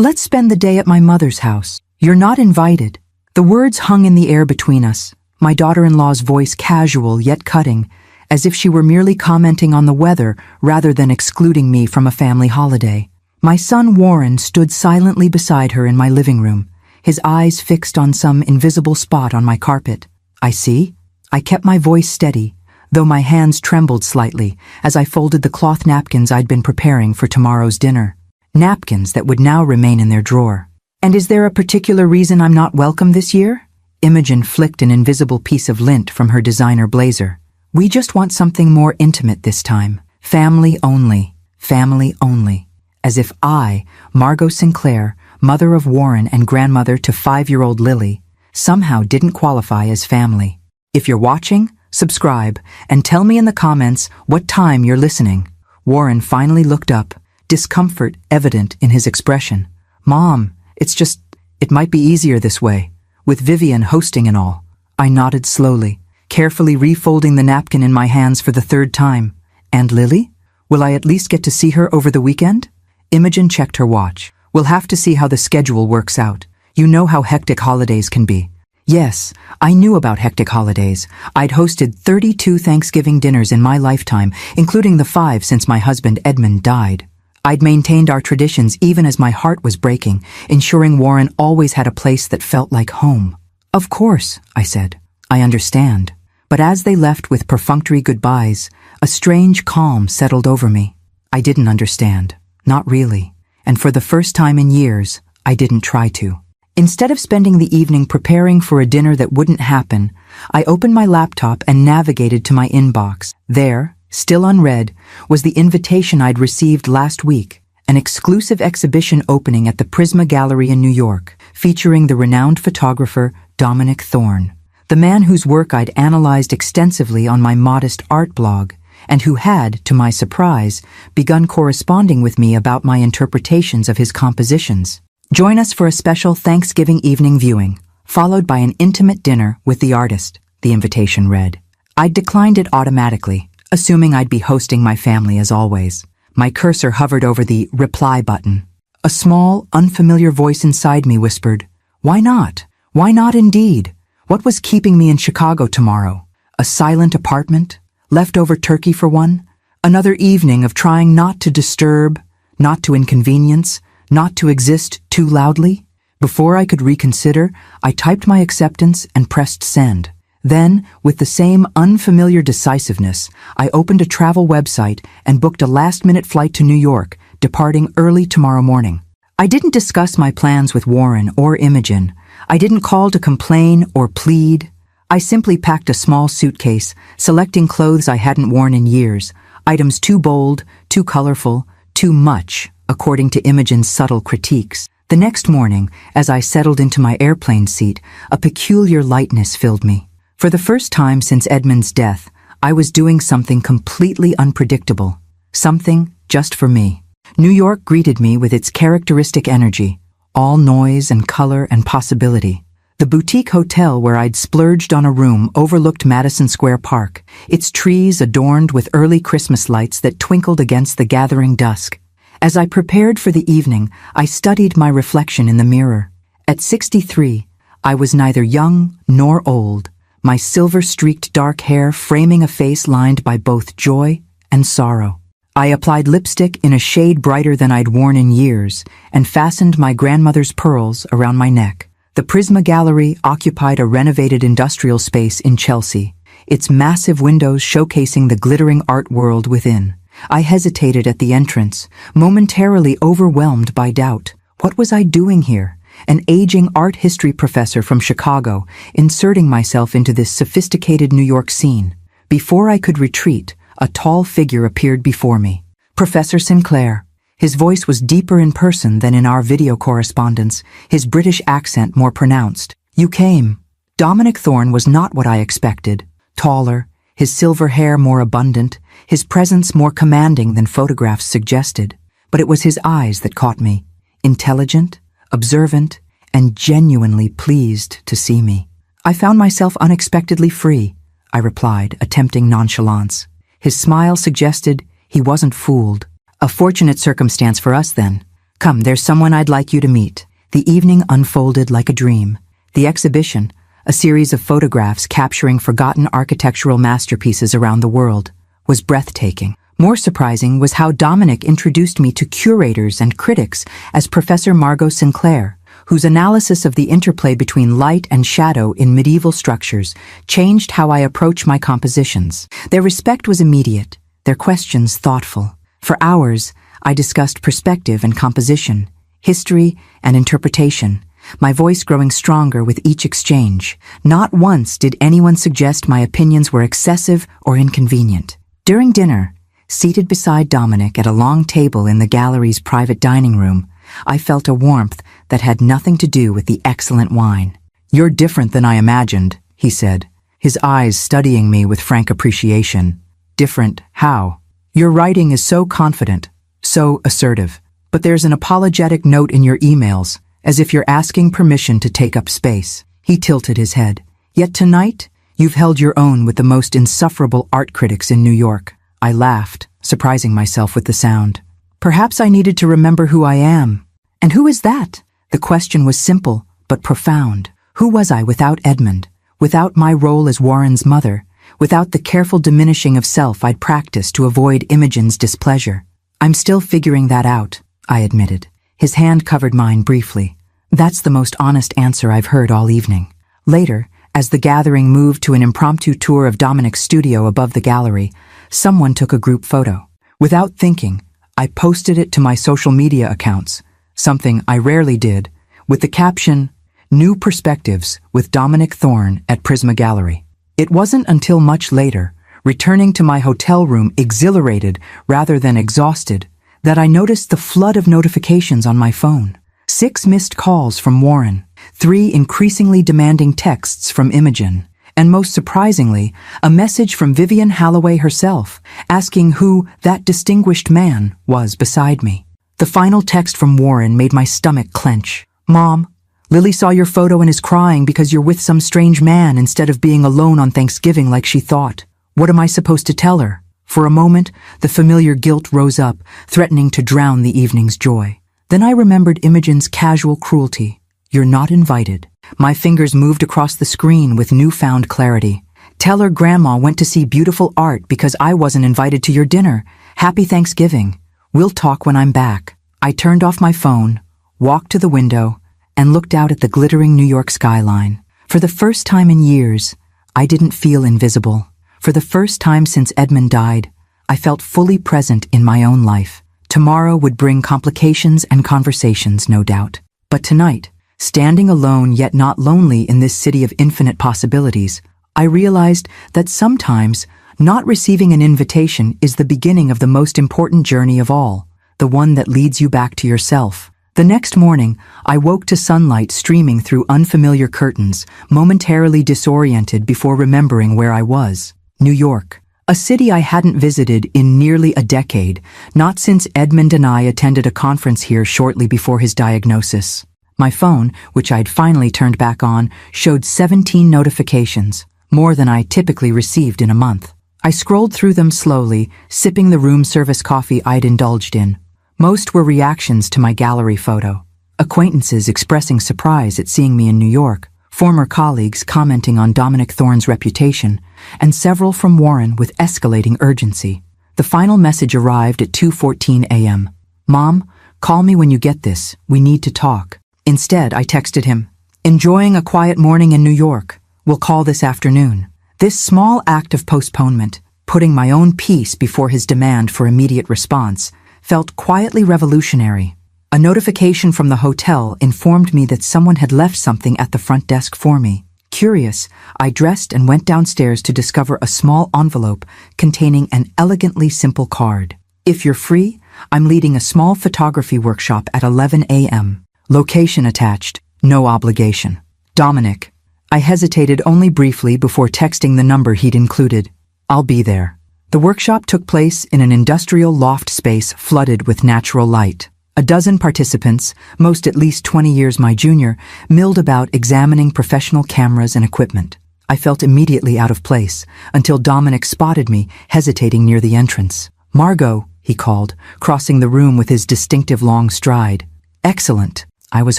Let's spend the day at my mother's house. You're not invited." The words hung in the air between us, my daughter-in-law's voice casual yet cutting, as if she were merely commenting on the weather rather than excluding me from a family holiday. My son Warren stood silently beside her in my living room, his eyes fixed on some invisible spot on my carpet. "I see." I kept my voice steady, though my hands trembled slightly as I folded the cloth napkins I'd been preparing for tomorrow's dinner. Napkins that would now remain in their drawer. "And is there a particular reason I'm not welcome this year?" Imogen flicked an invisible piece of lint from her designer blazer. "We just want something more intimate this time. Family only. Family only." As if I, Margot Sinclair, mother of Warren and grandmother to 5-year-old Lily, somehow didn't qualify as family. If you're watching, subscribe, and tell me in the comments what time you're listening. Warren finally looked up, discomfort evident in his expression. "Mom, it might be easier this way, with Vivian hosting and all." I nodded slowly, carefully refolding the napkin in my hands for the 3rd time. "And Lily? Will I at least get to see her over the weekend?" Imogen checked her watch. "We'll have to see how the schedule works out. You know how hectic holidays can be." Yes, I knew about hectic holidays. I'd hosted 32 Thanksgiving dinners in my lifetime, including the 5 since my husband Edmund died. I'd maintained our traditions even as my heart was breaking, ensuring Warren always had a place that felt like home. "Of course," I said. "I understand." But as they left with perfunctory goodbyes, a strange calm settled over me. I didn't understand. Not really. And for the first time in years, I didn't try to. Instead of spending the evening preparing for a dinner that wouldn't happen, I opened my laptop and navigated to my inbox. There, still unread, was the invitation I'd received last week, an exclusive exhibition opening at the Prisma Gallery in New York, featuring the renowned photographer Dominic Thorne, the man whose work I'd analyzed extensively on my modest art blog, and who had, to my surprise, begun corresponding with me about my interpretations of his compositions. "Join us for a special Thanksgiving evening viewing, followed by an intimate dinner with the artist," the invitation read. I'd declined it automatically, assuming I'd be hosting my family as always. My cursor hovered over the reply button. A small, unfamiliar voice inside me whispered, "Why not? Why not indeed? What was keeping me in Chicago tomorrow? A silent apartment? Leftover turkey for one? Another evening of trying not to disturb, not to inconvenience, not to exist too loudly?" Before I could reconsider, I typed my acceptance and pressed send. Then, with the same unfamiliar decisiveness, I opened a travel website and booked a last-minute flight to New York, departing early tomorrow morning. I didn't discuss my plans with Warren or Imogen. I didn't call to complain or plead. I simply packed a small suitcase, selecting clothes I hadn't worn in years, items too bold, too colorful, too much, according to Imogen's subtle critiques. The next morning, as I settled into my airplane seat, a peculiar lightness filled me. For the first time since Edmund's death, I was doing something completely unpredictable. Something just for me. New York greeted me with its characteristic energy, all noise and color and possibility. The boutique hotel where I'd splurged on a room overlooked Madison Square Park, its trees adorned with early Christmas lights that twinkled against the gathering dusk. As I prepared for the evening, I studied my reflection in the mirror. At 63, I was neither young nor old, my silver-streaked dark hair framing a face lined by both joy and sorrow. I applied lipstick in a shade brighter than I'd worn in years and fastened my grandmother's pearls around my neck. The Prisma Gallery occupied a renovated industrial space in Chelsea, its massive windows showcasing the glittering art world within. I hesitated at the entrance, momentarily overwhelmed by doubt. What was I doing here? An aging art history professor from Chicago, inserting myself into this sophisticated New York scene. Before I could retreat, a tall figure appeared before me. Professor Sinclair. His voice was deeper in person than in our video correspondence, his British accent more pronounced. "You came." Dominic Thorne was not what I expected. Taller, his silver hair more abundant, his presence more commanding than photographs suggested. But it was his eyes that caught me. Intelligent, observant, and genuinely pleased to see me. "I found myself unexpectedly free," I replied, attempting nonchalance. His smile suggested he wasn't fooled. "A fortunate circumstance for us, then." Come, there's someone I'd like you to meet. The evening unfolded like a dream. The exhibition, a series of photographs capturing forgotten architectural masterpieces around the world, was breathtaking. More surprising was how Dominic introduced me to curators and critics as Professor Margot Sinclair, whose analysis of the interplay between light and shadow in medieval structures changed how I approach my compositions. Their respect was immediate, their questions thoughtful. For hours, I discussed perspective and composition, history and interpretation, my voice growing stronger with each exchange. Not once did anyone suggest my opinions were excessive or inconvenient. During dinner, seated beside Dominic at a long table in the gallery's private dining room, I felt a warmth that had nothing to do with the excellent wine. "You're different than I imagined," he said, his eyes studying me with frank appreciation. "Different how?" "Your writing is so confident, so assertive, but there's an apologetic note in your emails, as if you're asking permission to take up space." He tilted his head. "Yet tonight, you've held your own with the most insufferable art critics in New York." I laughed, surprising myself with the sound. Perhaps I needed to remember who I am. And who is that? The question was simple, but profound. Who was I without Edmund, without my role as Warren's mother, without the careful diminishing of self I'd practiced to avoid Imogen's displeasure? "I'm still figuring that out," I admitted. His hand covered mine briefly. "That's the most honest answer I've heard all evening." Later, as the gathering moved to an impromptu tour of Dominic's studio above the gallery, someone took a group photo. Without thinking, I posted it to my social media accounts, something I rarely did, with the caption, "New Perspectives with Dominic Thorne at Prisma Gallery." It wasn't until much later, returning to my hotel room exhilarated rather than exhausted, that I noticed the flood of notifications on my phone. 6 missed calls from Warren, 3 increasingly demanding texts from Imogen, and most surprisingly, a message from Vivian Holloway herself, asking who that distinguished man was beside me. The final text from Warren made my stomach clench. "Mom, Lily saw your photo and is crying because you're with some strange man instead of being alone on Thanksgiving like she thought. What am I supposed to tell her?" For a moment, the familiar guilt rose up, threatening to drown the evening's joy. Then I remembered Imogen's casual cruelty. "You're not invited." My fingers moved across the screen with newfound clarity. "Tell her Grandma went to see beautiful art because I wasn't invited to your dinner. Happy Thanksgiving. We'll talk when I'm back." I turned off my phone, walked to the window, and looked out at the glittering New York skyline. For the first time in years, I didn't feel invisible. For the first time since Edmund died, I felt fully present in my own life. Tomorrow would bring complications and conversations, no doubt. But tonight, standing alone yet not lonely in this city of infinite possibilities, I realized that sometimes not receiving an invitation is the beginning of the most important journey of all, the one that leads you back to yourself. The next morning, I woke to sunlight streaming through unfamiliar curtains, momentarily disoriented before remembering where I was. New York, a city I hadn't visited in nearly a decade, not since Edmund and I attended a conference here shortly before his diagnosis. My phone, which I'd finally turned back on, showed 17 notifications, more than I typically received in a month. I scrolled through them slowly, sipping the room service coffee I'd indulged in. Most were reactions to my gallery photo. Acquaintances expressing surprise at seeing me in New York, former colleagues commenting on Dominic Thorne's reputation, and several from Warren with escalating urgency. The final message arrived at 2:14 a.m. "Mom, call me when you get this. We need to talk." Instead, I texted him, "Enjoying a quiet morning in New York. We'll call this afternoon." This small act of postponement, putting my own peace before his demand for immediate response, felt quietly revolutionary. A notification from the hotel informed me that someone had left something at the front desk for me. Curious, I dressed and went downstairs to discover a small envelope containing an elegantly simple card. "If you're free, I'm leading a small photography workshop at 11 a.m. Location attached. No obligation. Dominic." I hesitated only briefly before texting the number he'd included. "I'll be there." The workshop took place in an industrial loft space flooded with natural light. A dozen participants, most at least 20 years my junior, milled about examining professional cameras and equipment. I felt immediately out of place, until Dominic spotted me, hesitating near the entrance. "Margot," he called, crossing the room with his distinctive long stride. Excellent. I was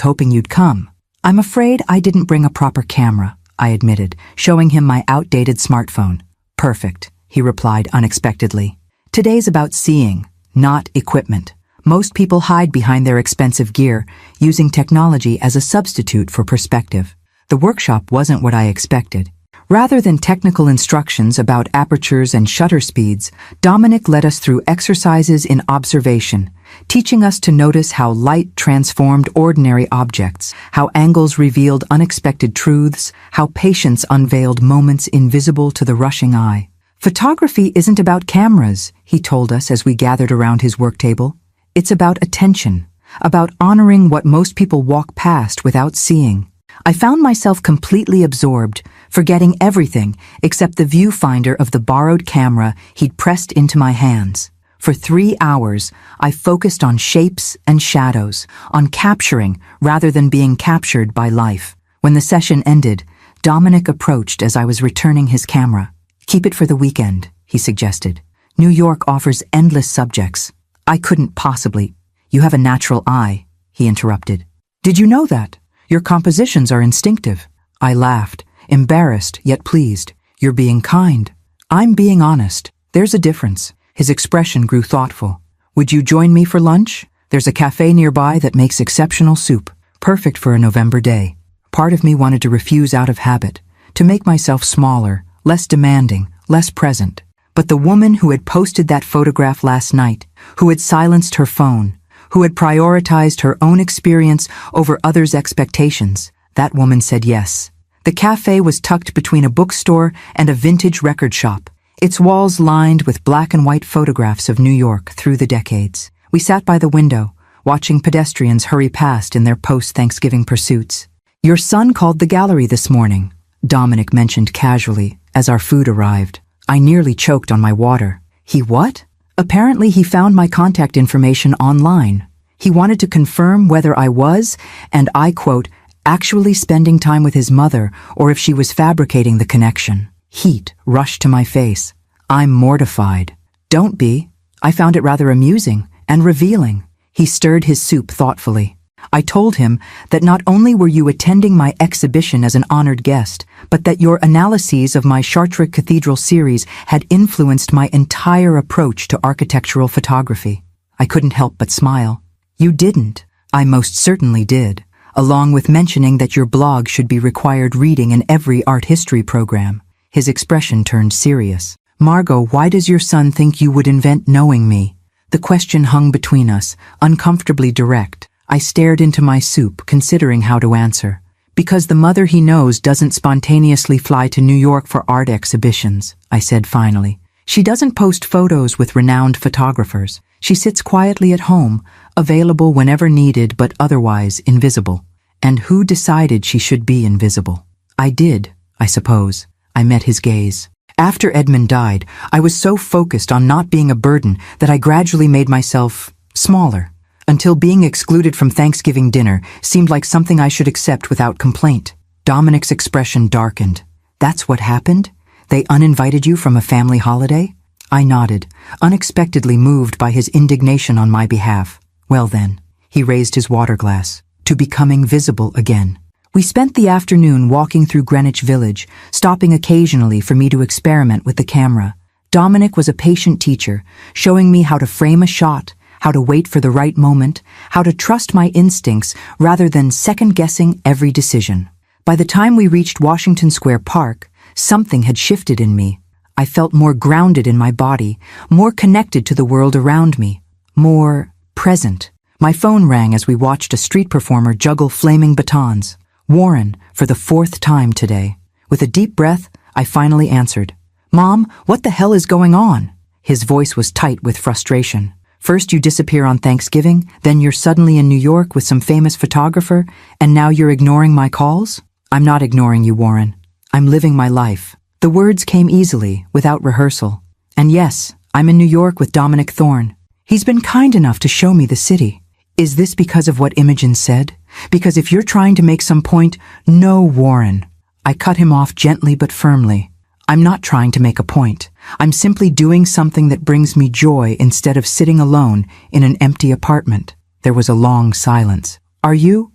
hoping you'd come. I'm afraid I didn't bring a proper camera, I admitted, showing him my outdated smartphone. Perfect, he replied unexpectedly. Today's about seeing, not equipment. Most people hide behind their expensive gear, using technology as a substitute for perspective. The workshop wasn't what I expected. Rather than technical instructions about apertures and shutter speeds, Dominic led us through exercises in observation, teaching us to notice how light transformed ordinary objects, how angles revealed unexpected truths, how patience unveiled moments invisible to the rushing eye. Photography isn't about cameras, he told us as we gathered around his work table. It's about attention, about honoring what most people walk past without seeing. I found myself completely absorbed, forgetting everything except the viewfinder of the borrowed camera he'd pressed into my hands. For 3 hours, I focused on shapes and shadows, on capturing rather than being captured by life. When the session ended, Dominic approached as I was returning his camera. Keep it for the weekend, he suggested. New York offers endless subjects. I couldn't possibly. You have a natural eye, he interrupted. Did you know that? Your compositions are instinctive. I laughed, embarrassed yet pleased. You're being kind. I'm being honest. There's a difference. His expression grew thoughtful. Would you join me for lunch? There's a cafe nearby that makes exceptional soup, perfect for a November day. Part of me wanted to refuse out of habit, to make myself smaller, less demanding, less present. But the woman who had posted that photograph last night, who had silenced her phone, who had prioritized her own experience over others' expectations, that woman said yes. The cafe was tucked between a bookstore and a vintage record shop, its walls lined with black and white photographs of New York through the decades. We sat by the window, watching pedestrians hurry past in their post-Thanksgiving pursuits. Your son called the gallery this morning, Dominic mentioned casually as our food arrived. I nearly choked on my water. He what? Apparently he found my contact information online. He wanted to confirm whether I was, and I quote, actually spending time with his mother or if she was fabricating the connection. Heat rushed to my face. I'm mortified. Don't be. I found it rather amusing and revealing. He stirred his soup thoughtfully. I told him that not only were you attending my exhibition as an honored guest, but that your analyses of my Chartres Cathedral series had influenced my entire approach to architectural photography. I couldn't help but smile. You didn't. I most certainly did, along with mentioning that your blog should be required reading in every art history program. His expression turned serious. Margot, why does your son think you would invent knowing me? The question hung between us, uncomfortably direct. I stared into my soup, considering how to answer. Because the mother he knows doesn't spontaneously fly to New York for art exhibitions, I said finally. She doesn't post photos with renowned photographers. She sits quietly at home, available whenever needed but otherwise invisible. And who decided she should be invisible? I did, I suppose. I met his gaze. After Edmund died, I was so focused on not being a burden that I gradually made myself smaller. Until being excluded from Thanksgiving dinner seemed like something I should accept without complaint. Dominic's expression darkened. That's what happened? They uninvited you from a family holiday? I nodded, unexpectedly moved by his indignation on my behalf. Well then, he raised his water glass, to becoming visible again. We spent the afternoon walking through Greenwich Village, stopping occasionally for me to experiment with the camera. Dominic was a patient teacher, showing me how to frame a shot, how to wait for the right moment, how to trust my instincts rather than second-guessing every decision. By the time we reached Washington Square Park, something had shifted in me. I felt more grounded in my body, more connected to the world around me, more present. My phone rang as we watched a street performer juggle flaming batons. Warren, for the 4th time today. With a deep breath, I finally answered. Mom, what the hell is going on? His voice was tight with frustration. First you disappear on Thanksgiving, then you're suddenly in New York with some famous photographer, and now you're ignoring my calls? I'm not ignoring you, Warren. I'm living my life. The words came easily, without rehearsal. And yes, I'm in New York with Dominic Thorne. He's been kind enough to show me the city. Is this because of what Imogen said? Because if you're trying to make some point, no, Warren. I cut him off gently but firmly. I'm not trying to make a point. I'm simply doing something that brings me joy instead of sitting alone in an empty apartment. There was a long silence. Are you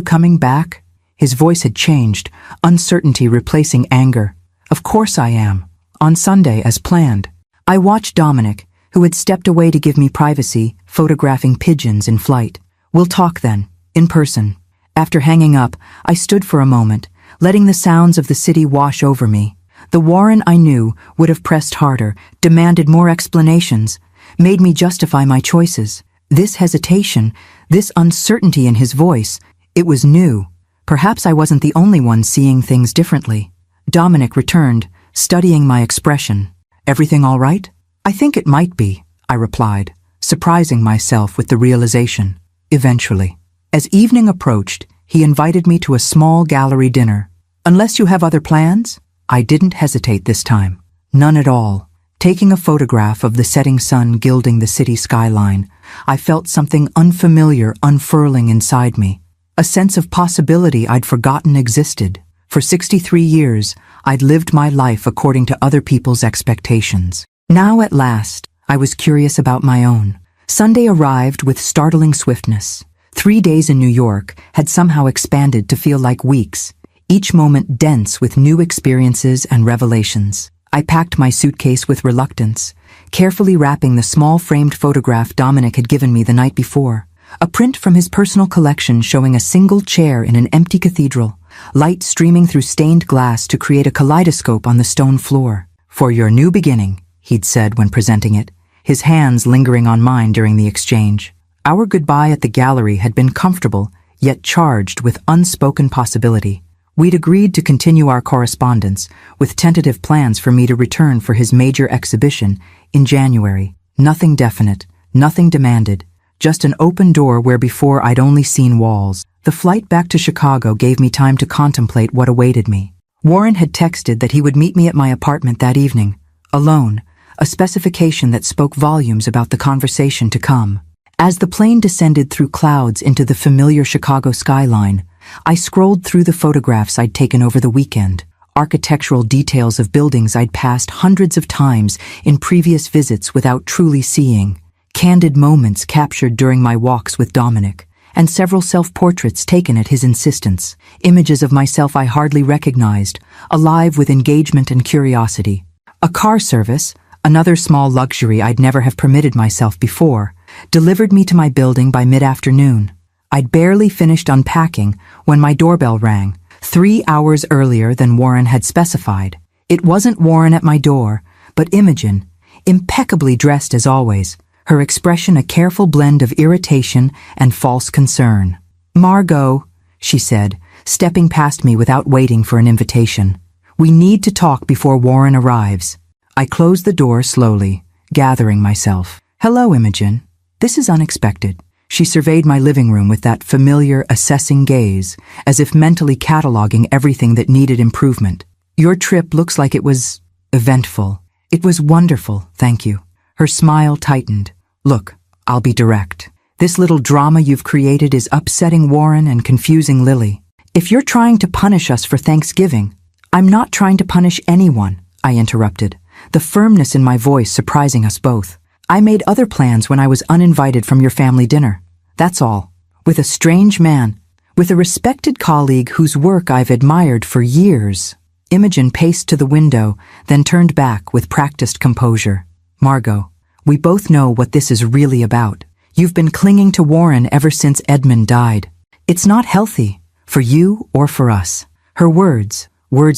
coming back? His voice had changed, uncertainty replacing anger. Of course I am. On Sunday, as planned. I watched Dominic, who had stepped away to give me privacy, photographing pigeons in flight. We'll talk then, in person. After hanging up, I stood for a moment, letting the sounds of the city wash over me. The Warren I knew would have pressed harder, demanded more explanations, made me justify my choices. This hesitation, this uncertainty in his voice, it was new. Perhaps I wasn't the only one seeing things differently. Dominic returned, studying my expression. Everything all right? I think it might be, I replied, surprising myself with the realization. Eventually. As evening approached, he invited me to a small gallery dinner. Unless you have other plans? I didn't hesitate this time. None at all. Taking a photograph of the setting sun gilding the city skyline, I felt something unfamiliar unfurling inside me. A sense of possibility I'd forgotten existed. For 63 years, I'd lived my life according to other people's expectations. Now at last, I was curious about my own. Sunday arrived with startling swiftness. 3 days in New York had somehow expanded to feel like weeks, each moment dense with new experiences and revelations. I packed my suitcase with reluctance, carefully wrapping the small framed photograph Dominic had given me the night before. A print from his personal collection showing a single chair in an empty cathedral, light streaming through stained glass to create a kaleidoscope on the stone floor. For your new beginning, he'd said when presenting it, his hands lingering on mine during the exchange. Our goodbye at the gallery had been comfortable, yet charged with unspoken possibility. We'd agreed to continue our correspondence, with tentative plans for me to return for his major exhibition in January. Nothing definite, nothing demanded, just an open door where before I'd only seen walls. The flight back to Chicago gave me time to contemplate what awaited me. Warren had texted that he would meet me at my apartment that evening, alone, a specification that spoke volumes about the conversation to come. As the plane descended through clouds into the familiar Chicago skyline, I scrolled through the photographs I'd taken over the weekend, architectural details of buildings I'd passed hundreds of times in previous visits without truly seeing, candid moments captured during my walks with Dominic, and several self-portraits taken at his insistence, images of myself I hardly recognized, alive with engagement and curiosity. A car service, another small luxury I'd never have permitted myself before, delivered me to my building by mid-afternoon. I'd barely finished unpacking when my doorbell rang, 3 hours earlier than Warren had specified. It wasn't Warren at my door, but Imogen, impeccably dressed as always, her expression a careful blend of irritation and false concern. "Margot," she said, stepping past me without waiting for an invitation. "We need to talk before Warren arrives." I closed the door slowly, gathering myself. "Hello, Imogen. This is unexpected." She surveyed my living room with that familiar, assessing gaze, as if mentally cataloging everything that needed improvement. "Your trip looks like it was eventful." "It was wonderful, thank you." Her smile tightened. "Look, I'll be direct. This little drama you've created is upsetting Warren and confusing Lily. If you're trying to punish us for Thanksgiving..." "I'm not trying to punish anyone," I interrupted, the firmness in my voice surprising us both. "I made other plans when I was uninvited from your family dinner. That's all. With a strange man, with a respected colleague whose work I've admired for years." Imogen paced to the window, then turned back with practiced composure. "Margot, we both know what this is really about. You've been clinging to Warren ever since Edmund died. It's not healthy, for you or for us." Her words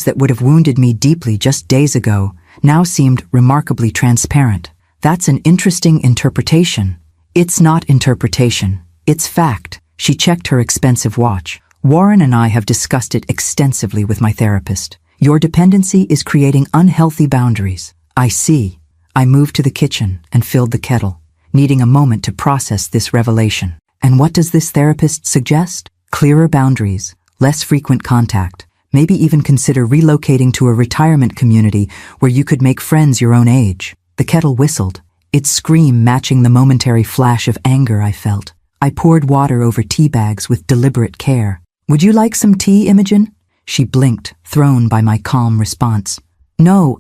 that would have wounded me deeply just days ago, now seemed remarkably transparent. "That's an interesting interpretation." "It's not interpretation. It's fact." She checked her expensive watch. "Warren and I have discussed it extensively with my therapist. Your dependency is creating unhealthy boundaries." "I see." I moved to the kitchen and filled the kettle, needing a moment to process this revelation. "And what does this therapist suggest?" "Clearer boundaries, less frequent contact, maybe even consider relocating to a retirement community where you could make friends your own age." The kettle whistled, its scream matching the momentary flash of anger I felt. I poured water over tea bags with deliberate care. "Would you like some tea, Imogen?" She blinked, thrown by my calm response. "No,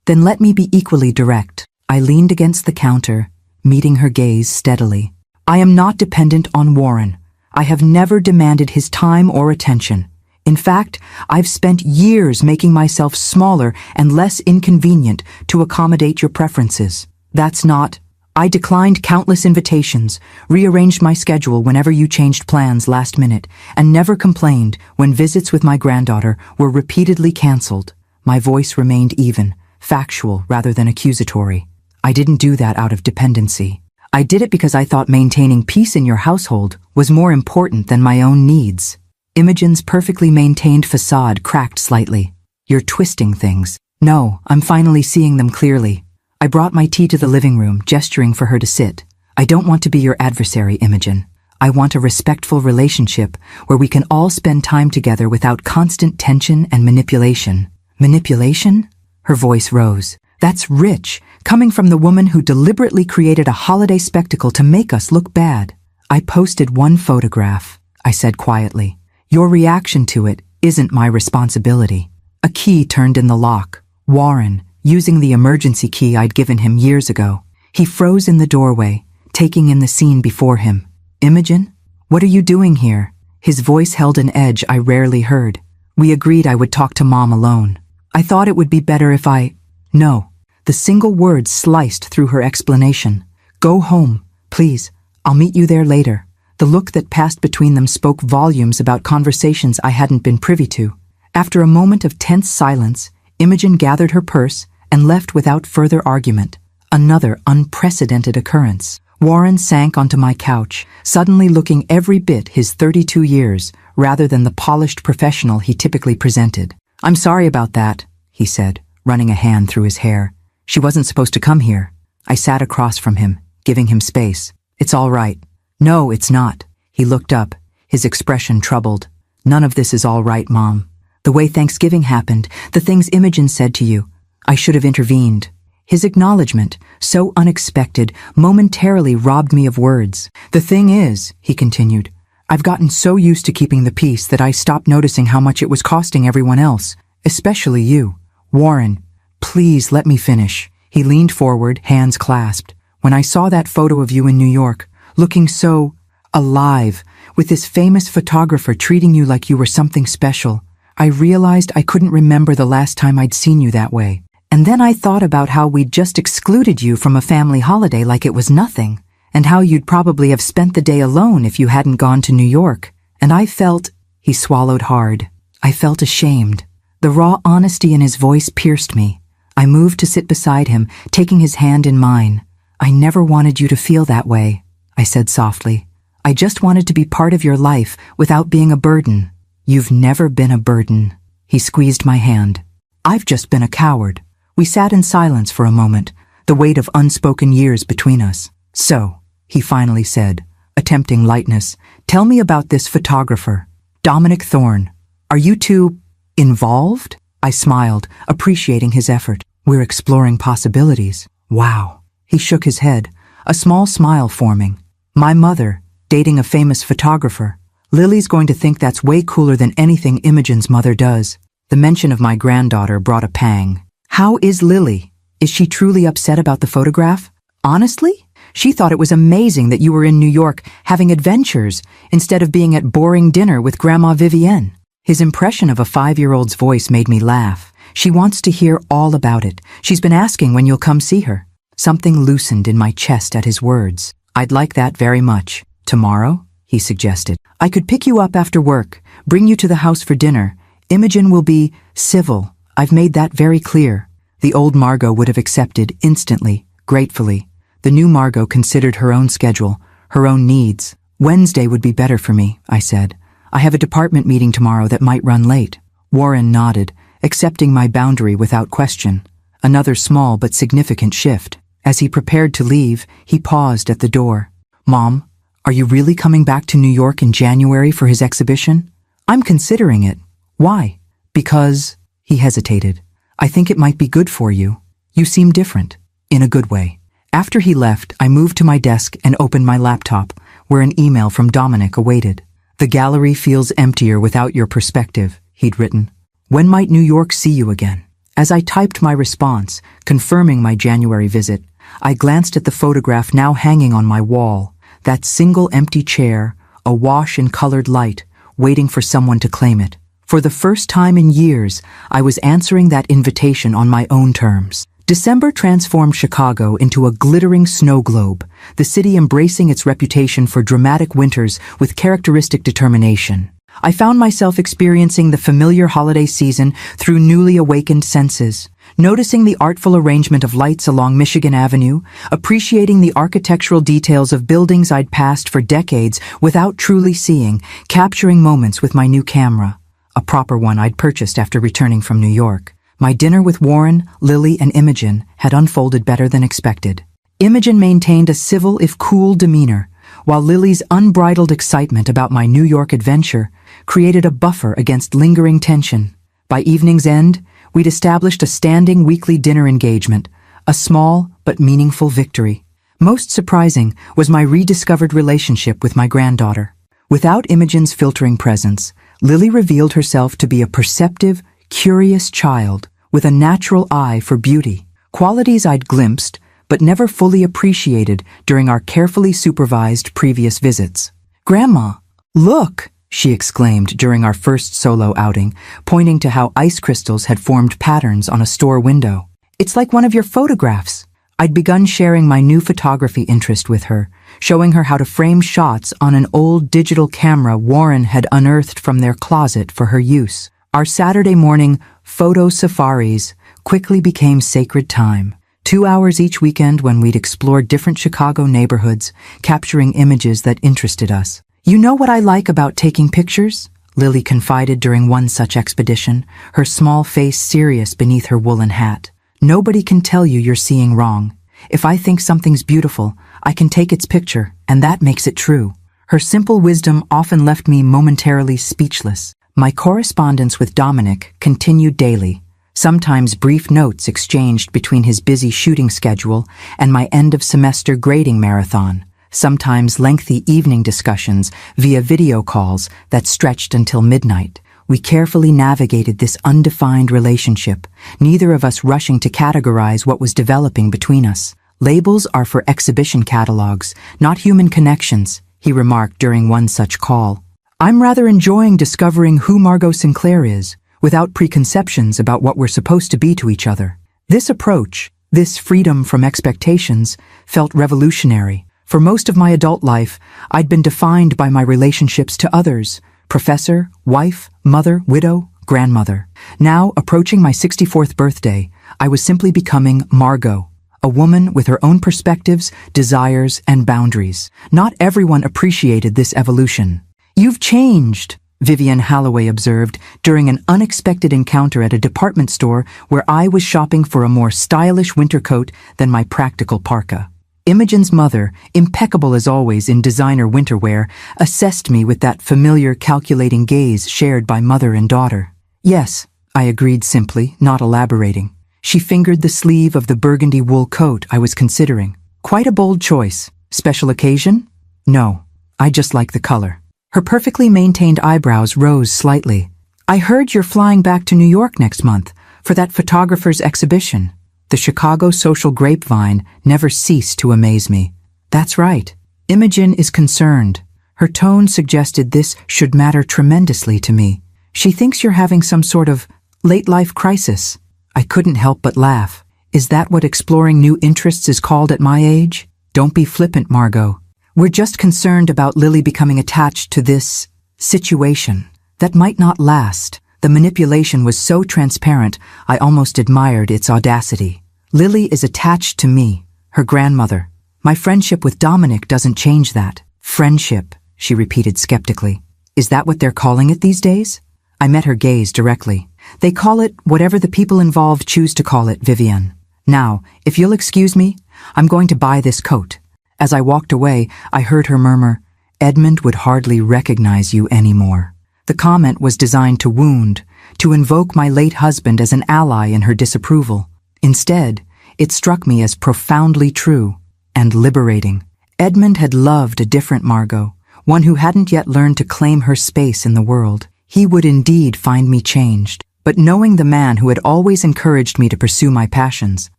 Then let me be equally direct." I leaned against the counter, meeting her gaze steadily. I am not dependent on Warren. I have never demanded his time or attention. In fact, I've spent years making myself smaller and less inconvenient to accommodate your preferences. That's not. I declined countless invitations, rearranged my schedule whenever you changed plans last minute, and never complained when visits with my granddaughter were repeatedly canceled. My voice remained even, factual rather than accusatory. I didn't do that out of dependency. I did it because I thought maintaining peace in your household was more important than my own needs. Imogen's perfectly maintained facade cracked slightly. You're twisting things. No, I'm finally seeing them clearly. I brought my tea to the living room, gesturing for her to sit. I don't want to be your adversary, Imogen. I want a respectful relationship where we can all spend time together without constant tension and manipulation. Manipulation? Her voice rose. That's rich, coming from the woman who deliberately created a holiday spectacle to make us look bad. I posted one photograph, I said quietly. Your reaction to it isn't my responsibility. A key turned in the lock. Warren, using the emergency key I'd given him years ago. He froze in the doorway, taking in the scene before him. Imogen? What are you doing here? His voice held an edge I rarely heard. We agreed I would talk to Mom alone. I thought it would be better if I... No. The single word sliced through her explanation. Go home, please. I'll meet you there later. The look that passed between them spoke volumes about conversations I hadn't been privy to. After a moment of tense silence, Imogen gathered her purse and left without further argument. Another unprecedented occurrence. Warren sank onto my couch, suddenly looking every bit his 32 years, rather than the polished professional he typically presented. I'm sorry about that, he said, running a hand through his hair. She wasn't supposed to come here. I sat across from him, giving him space. It's all right. No, it's not. He looked up, his expression troubled. None of this is all right, Mom. The way Thanksgiving happened, the things Imogen said to you, I should have intervened. His acknowledgement, so unexpected, momentarily robbed me of words. The thing is, he continued, I've gotten so used to keeping the peace that I stopped noticing how much it was costing everyone else, especially you. Warren, please let me finish. He leaned forward, hands clasped. When I saw that photo of you in New York, looking so alive, with this famous photographer treating you like you were something special, I realized I couldn't remember the last time I'd seen you that way. And then I thought about how we'd just excluded you from a family holiday like it was nothing, and how you'd probably have spent the day alone if you hadn't gone to New York. And I felt, he swallowed hard, I felt ashamed. The raw honesty in his voice pierced me. I moved to sit beside him, taking his hand in mine. I never wanted you to feel that way, I said softly. I just wanted to be part of your life without being a burden. You've never been a burden. He squeezed my hand. I've just been a coward. We sat in silence for a moment, the weight of unspoken years between us. So, he finally said, attempting lightness, tell me about this photographer, Dominic Thorne. Are you two involved? I smiled, appreciating his effort. We're exploring possibilities. Wow. He shook his head, a small smile forming. My mother, dating a famous photographer. Lily's going to think that's way cooler than anything Imogen's mother does. The mention of my granddaughter brought a pang. How is Lily? Is she truly upset about the photograph? Honestly? She thought it was amazing that you were in New York having adventures instead of being at boring dinner with Grandma Vivienne. His impression of a 5-year-old's voice made me laugh. She wants to hear all about it. She's been asking when you'll come see her. Something loosened in my chest at his words. I'd like that very much. Tomorrow? He suggested. I could pick you up after work, bring you to the house for dinner. Imogen will be civil. I've made that very clear. The old Margot would have accepted instantly, gratefully. The new Margot considered her own schedule, her own needs. Wednesday would be better for me, I said. I have a department meeting tomorrow that might run late. Warren nodded, accepting my boundary without question. Another small but significant shift. As he prepared to leave, he paused at the door. Mom, are you really coming back to New York in January for his exhibition? I'm considering it. Why? Because... He hesitated. I think it might be good for you. You seem different. In a good way. After he left, I moved to my desk and opened my laptop, where an email from Dominic awaited. The gallery feels emptier without your perspective, he'd written. When might New York see you again? As I typed my response, confirming my January visit, I glanced at the photograph now hanging on my wall. That single empty chair, awash in colored light, waiting for someone to claim it. For the first time in years, I was answering that invitation on my own terms. December transformed Chicago into a glittering snow globe, the city embracing its reputation for dramatic winters with characteristic determination. I found myself experiencing the familiar holiday season through newly awakened senses, noticing the artful arrangement of lights along Michigan Avenue, appreciating the architectural details of buildings I'd passed for decades without truly seeing, capturing moments with my new camera, a proper one I'd purchased after returning from New York. My dinner with Warren, Lily, and Imogen had unfolded better than expected. Imogen maintained a civil if cool demeanor, while Lily's unbridled excitement about my New York adventure created a buffer against lingering tension. By evening's end, we'd established a standing weekly dinner engagement, a small but meaningful victory. Most surprising was my rediscovered relationship with my granddaughter. Without Imogen's filtering presence, Lily revealed herself to be a perceptive, curious child with a natural eye for beauty, qualities I'd glimpsed but never fully appreciated during our carefully supervised previous visits. "Grandma, look!" she exclaimed during our first solo outing, pointing to how ice crystals had formed patterns on a store window. "It's like one of your photographs." I'd begun sharing my new photography interest with her, showing her how to frame shots on an old digital camera Warren had unearthed from their closet for her use. Our Saturday morning photo safaris quickly became sacred time. 2 hours each weekend when we'd explore different Chicago neighborhoods, capturing images that interested us. "You know what I like about taking pictures?" Lily confided during one such expedition, her small face serious beneath her woolen hat. "Nobody can tell you you're seeing wrong. If I think something's beautiful, I can take its picture, and that makes it true." Her simple wisdom often left me momentarily speechless. My correspondence with Dominic continued daily, sometimes brief notes exchanged between his busy shooting schedule and my end-of-semester grading marathon, sometimes lengthy evening discussions via video calls that stretched until midnight. We carefully navigated this undefined relationship, neither of us rushing to categorize what was developing between us. "Labels are for exhibition catalogs, not human connections," he remarked during one such call. "I'm rather enjoying discovering who Margot Sinclair is, without preconceptions about what we're supposed to be to each other." This approach, this freedom from expectations, felt revolutionary. For most of my adult life, I'd been defined by my relationships to others: professor, wife, mother, widow, grandmother. Now, approaching my 64th birthday, I was simply becoming Margot, a woman with her own perspectives, desires, and boundaries. Not everyone appreciated this evolution. "You've changed," Vivian Holloway observed during an unexpected encounter at a department store where I was shopping for a more stylish winter coat than my practical parka. Imogen's mother, impeccable as always in designer winter wear, assessed me with that familiar calculating gaze shared by mother and daughter. "Yes," I agreed simply, not elaborating. She fingered the sleeve of the burgundy wool coat I was considering. "Quite a bold choice. Special occasion?" "No, I just like the color." Her perfectly maintained eyebrows rose slightly. "I heard you're flying back to New York next month for that photographer's exhibition." The Chicago social grapevine never ceased to amaze me. "That's right. Imogen is concerned." Her tone suggested this should matter tremendously to me. "She thinks you're having some sort of late-life crisis." I couldn't help but laugh. "Is that what exploring new interests is called at my age?" "Don't be flippant, Margot. We're just concerned about Lily becoming attached to this situation that might not last." The manipulation was so transparent, I almost admired its audacity. "Lily is attached to me, her grandmother. My friendship with Dominic doesn't change that." "Friendship," she repeated skeptically. "Is that what they're calling it these days?" I met her gaze directly. "They call it whatever the people involved choose to call it, Vivian. Now, if you'll excuse me, I'm going to buy this coat." As I walked away, I heard her murmur, "Edmund would hardly recognize you anymore." The comment was designed to wound, to invoke my late husband as an ally in her disapproval. Instead, it struck me as profoundly true and liberating. Edmund had loved a different Margot, one who hadn't yet learned to claim her space in the world. He would indeed find me changed, but knowing the man who had always encouraged me to pursue my passions,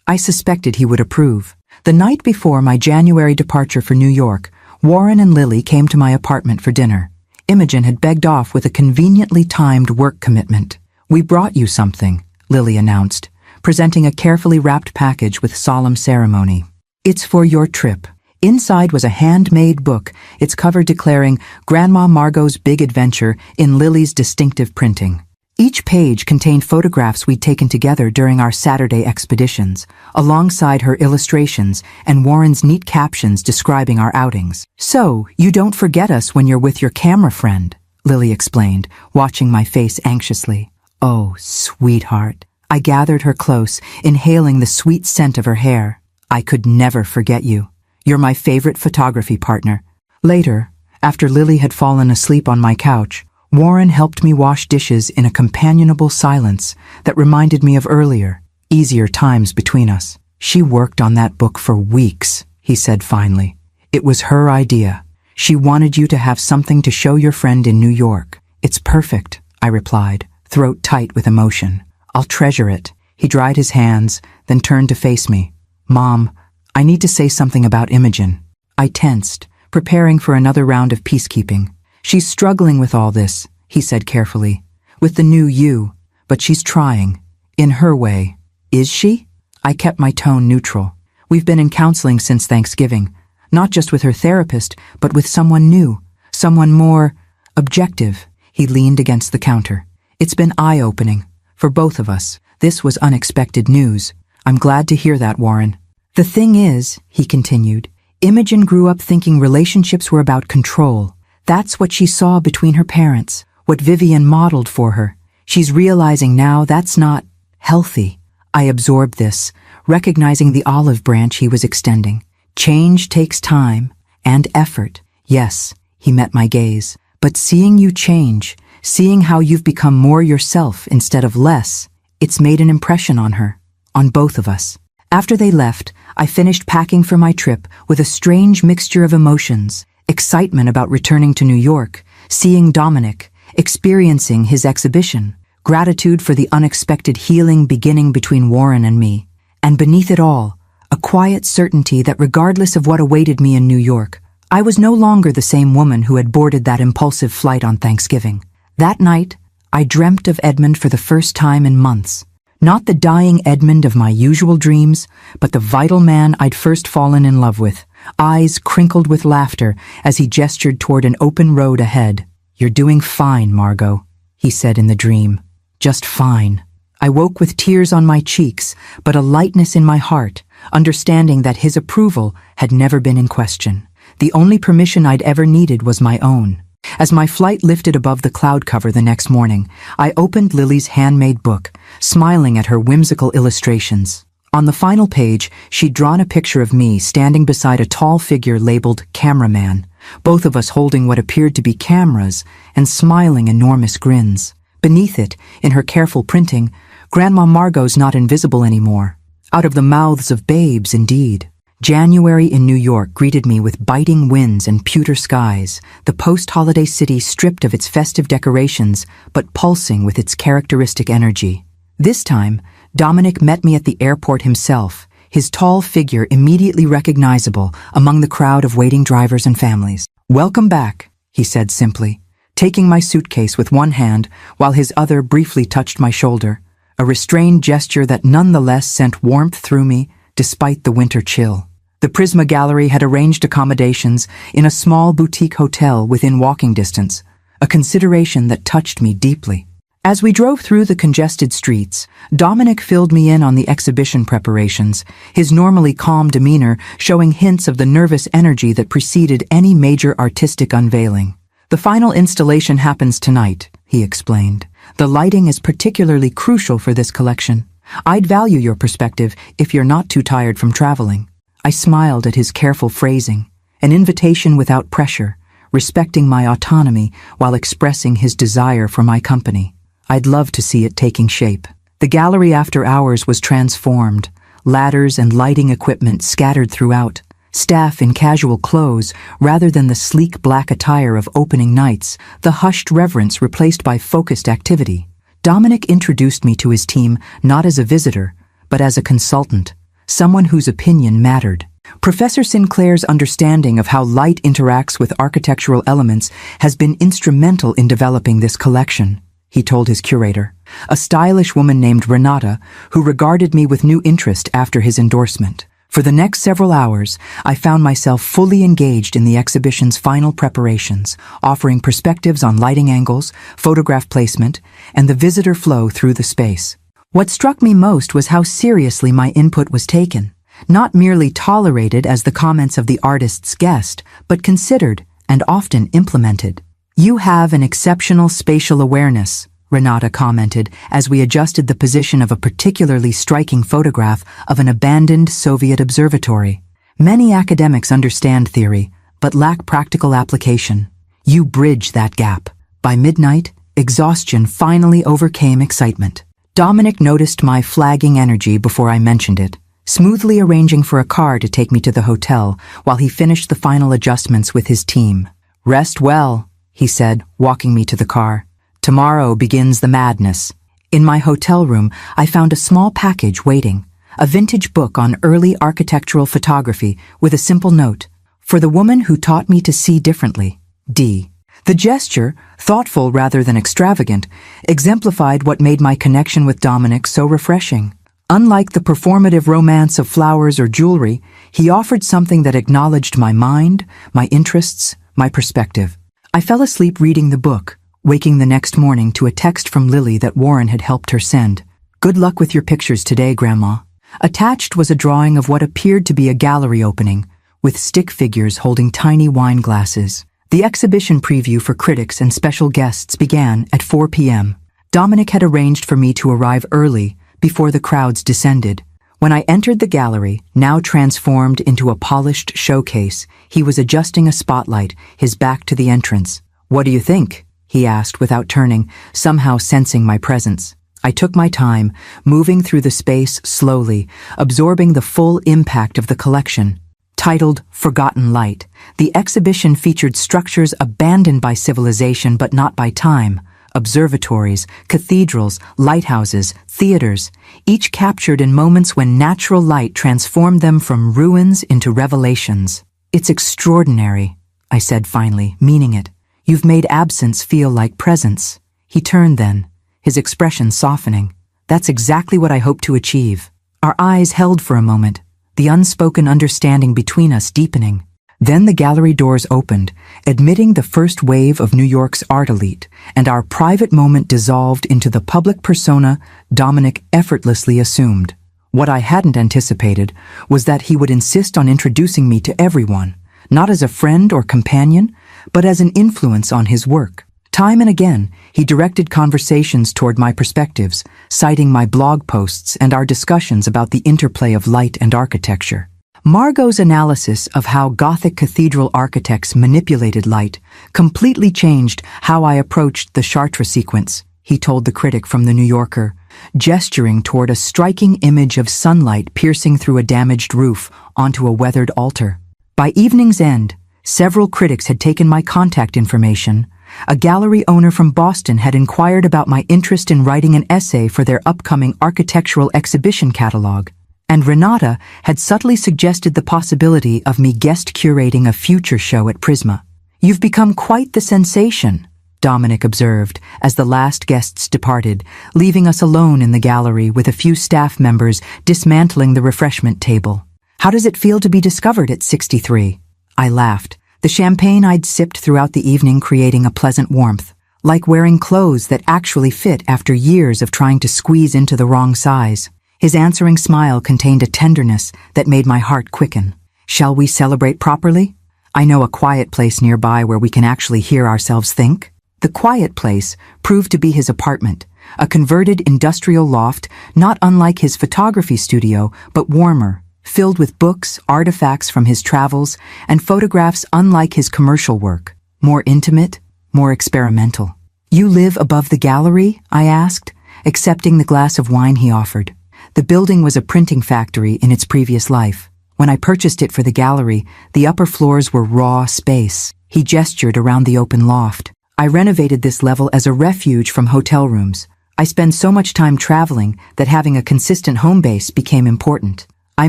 I suspected he would approve. The night before my January departure for New York, Warren and Lily came to my apartment for dinner. Imogen had begged off with a conveniently timed work commitment. "We brought you something," Lily announced, presenting a carefully wrapped package with solemn ceremony. "It's for your trip." Inside was a handmade book, its cover declaring Grandma Margot's Big Adventure in Lily's distinctive printing. Each page contained photographs we'd taken together during our Saturday expeditions, alongside her illustrations and Warren's neat captions describing our outings. "So, you don't forget us when you're with your camera friend," Lily explained, watching my face anxiously. "Oh, sweetheart." I gathered her close, inhaling the sweet scent of her hair. "I could never forget you. You're my favorite photography partner." Later, after Lily had fallen asleep on my couch, Warren helped me wash dishes in a companionable silence that reminded me of earlier, easier times between us. "She worked on that book for weeks," he said finally. "It was her idea. She wanted you to have something to show your friend in New York." "It's perfect," I replied, throat tight with emotion. "I'll treasure it." He dried his hands, then turned to face me. "Mom, I need to say something about Imogen." I tensed, preparing for another round of peacekeeping. "She's struggling with all this," he said carefully. "With the new you, but she's trying. In her way." "Is she?" I kept my tone neutral. "We've been in counseling since Thanksgiving, not just with her therapist, but with someone new, someone more objective." He leaned against the counter. "It's been eye-opening, for both of us. This was unexpected news." "I'm glad to hear that, Warren." "The thing is," he continued, "Imogen grew up thinking relationships were about control. That's what she saw between her parents, what Vivian modeled for her. She's realizing now that's not healthy." I absorbed this, recognizing the olive branch he was extending. "Change takes time and effort." "Yes," he met my gaze, "but seeing you change, seeing how you've become more yourself instead of less, it's made an impression on her, on both of us." After they left, I finished packing for my trip with a strange mixture of emotions: excitement about returning to New York, seeing Dominic, experiencing his exhibition, gratitude for the unexpected healing beginning between Warren and me, and beneath it all, a quiet certainty that regardless of what awaited me in New York, I was no longer the same woman who had boarded that impulsive flight on Thanksgiving. That night, I dreamt of Edmund for the first time in months. Not the dying Edmund of my usual dreams, but the vital man I'd first fallen in love with, eyes crinkled with laughter as he gestured toward an open road ahead. "You're doing fine, Margot," he said in the dream. "Just fine." I woke with tears on my cheeks, but a lightness in my heart, understanding that his approval had never been in question. The only permission I'd ever needed was my own. As my flight lifted above the cloud cover the next morning, I opened Lily's handmade book, smiling at her whimsical illustrations. On the final page, she'd drawn a picture of me standing beside a tall figure labeled cameraman, both of us holding what appeared to be cameras and smiling enormous grins. Beneath it, in her careful printing, Grandma Margot's not invisible anymore. Out of the mouths of babes, indeed. January in New York greeted me with biting winds and pewter skies, the post-holiday city stripped of its festive decorations, but pulsing with its characteristic energy. This time, Dominic met me at the airport himself, his tall figure immediately recognizable among the crowd of waiting drivers and families. "Welcome back," he said simply, taking my suitcase with one hand while his other briefly touched my shoulder, a restrained gesture that nonetheless sent warmth through me despite the winter chill. The Prisma Gallery had arranged accommodations in a small boutique hotel within walking distance, a consideration that touched me deeply. As we drove through the congested streets, Dominic filled me in on the exhibition preparations, his normally calm demeanor showing hints of the nervous energy that preceded any major artistic unveiling. "The final installation happens tonight," he explained. "The lighting is particularly crucial for this collection. I'd value your perspective if you're not too tired from traveling." I smiled at his careful phrasing, an invitation without pressure, respecting my autonomy while expressing his desire for my company. I'd love to see it taking shape. The gallery after hours was transformed, ladders and lighting equipment scattered throughout, staff in casual clothes rather than the sleek black attire of opening nights, the hushed reverence replaced by focused activity. Dominic introduced me to his team not as a visitor, but as a consultant, someone whose opinion mattered. Professor Sinclair's understanding of how light interacts with architectural elements has been instrumental in developing this collection, he told his curator, a stylish woman named Renata, who regarded me with new interest after his endorsement. For the next several hours, I found myself fully engaged in the exhibition's final preparations, offering perspectives on lighting angles, photograph placement, and the visitor flow through the space. What struck me most was how seriously my input was taken, not merely tolerated as the comments of the artist's guest, but considered and often implemented. "You have an exceptional spatial awareness," Renata commented as we adjusted the position of a particularly striking photograph of an abandoned Soviet observatory. "Many academics understand theory, but lack practical application. You bridge that gap." By midnight, exhaustion finally overcame excitement. Dominic noticed my flagging energy before I mentioned it, smoothly arranging for a car to take me to the hotel while he finished the final adjustments with his team. "Rest well," he said, walking me to the car. "Tomorrow begins the madness." In my hotel room, I found a small package waiting, a vintage book on early architectural photography with a simple note, "For the woman who taught me to see differently, D." The gesture, thoughtful rather than extravagant, exemplified what made my connection with Dominic so refreshing. Unlike the performative romance of flowers or jewelry, he offered something that acknowledged my mind, my interests, my perspective. I fell asleep reading the book, waking the next morning to a text from Lily that Warren had helped her send. "Good luck with your pictures today, Grandma." Attached was a drawing of what appeared to be a gallery opening, with stick figures holding tiny wine glasses. The exhibition preview for critics and special guests began at 4 p.m. Dominic had arranged for me to arrive early, before the crowds descended. When I entered the gallery, now transformed into a polished showcase, he was adjusting a spotlight, his back to the entrance. "What do you think?" he asked without turning, somehow sensing my presence. I took my time, moving through the space slowly, absorbing the full impact of the collection. Titled Forgotten Light, the exhibition featured structures abandoned by civilization but not by time. Observatories, cathedrals, lighthouses, theaters, each captured in moments when natural light transformed them from ruins into revelations. "It's extraordinary," I said finally, meaning it. "You've made absence feel like presence." He turned then, his expression softening. "That's exactly what I hope to achieve." Our eyes held for a moment, the unspoken understanding between us deepening. Then the gallery doors opened, admitting the first wave of New York's art elite, and our private moment dissolved into the public persona Dominic effortlessly assumed. What I hadn't anticipated was that he would insist on introducing me to everyone, not as a friend or companion, but as an influence on his work. Time and again, he directed conversations toward my perspectives, citing my blog posts and our discussions about the interplay of light and architecture. Margot's analysis of how Gothic cathedral architects manipulated light completely changed how I approached the Chartres sequence, he told the critic from The New Yorker, gesturing toward a striking image of sunlight piercing through a damaged roof onto a weathered altar. By evening's end, several critics had taken my contact information. A gallery owner from Boston had inquired about my interest in writing an essay for their upcoming architectural exhibition catalog. And Renata had subtly suggested the possibility of me guest curating a future show at Prisma. "You've become quite the sensation," Dominic observed as the last guests departed, leaving us alone in the gallery with a few staff members dismantling the refreshment table. "How does it feel to be discovered at 63? I laughed, the champagne I'd sipped throughout the evening creating a pleasant warmth, like wearing clothes that actually fit after years of trying to squeeze into the wrong size. His answering smile contained a tenderness that made my heart quicken. "Shall we celebrate properly? I know a quiet place nearby where we can actually hear ourselves think." The quiet place proved to be his apartment, a converted industrial loft not unlike his photography studio, but warmer, filled with books, artifacts from his travels, and photographs unlike his commercial work, more intimate, more experimental. "You live above the gallery?" I asked, accepting the glass of wine he offered. The building was a printing factory in its previous life. When I purchased it for the gallery, the upper floors were raw space. He gestured around the open loft. "I renovated this level as a refuge from hotel rooms. I spend so much time traveling that having a consistent home base became important." I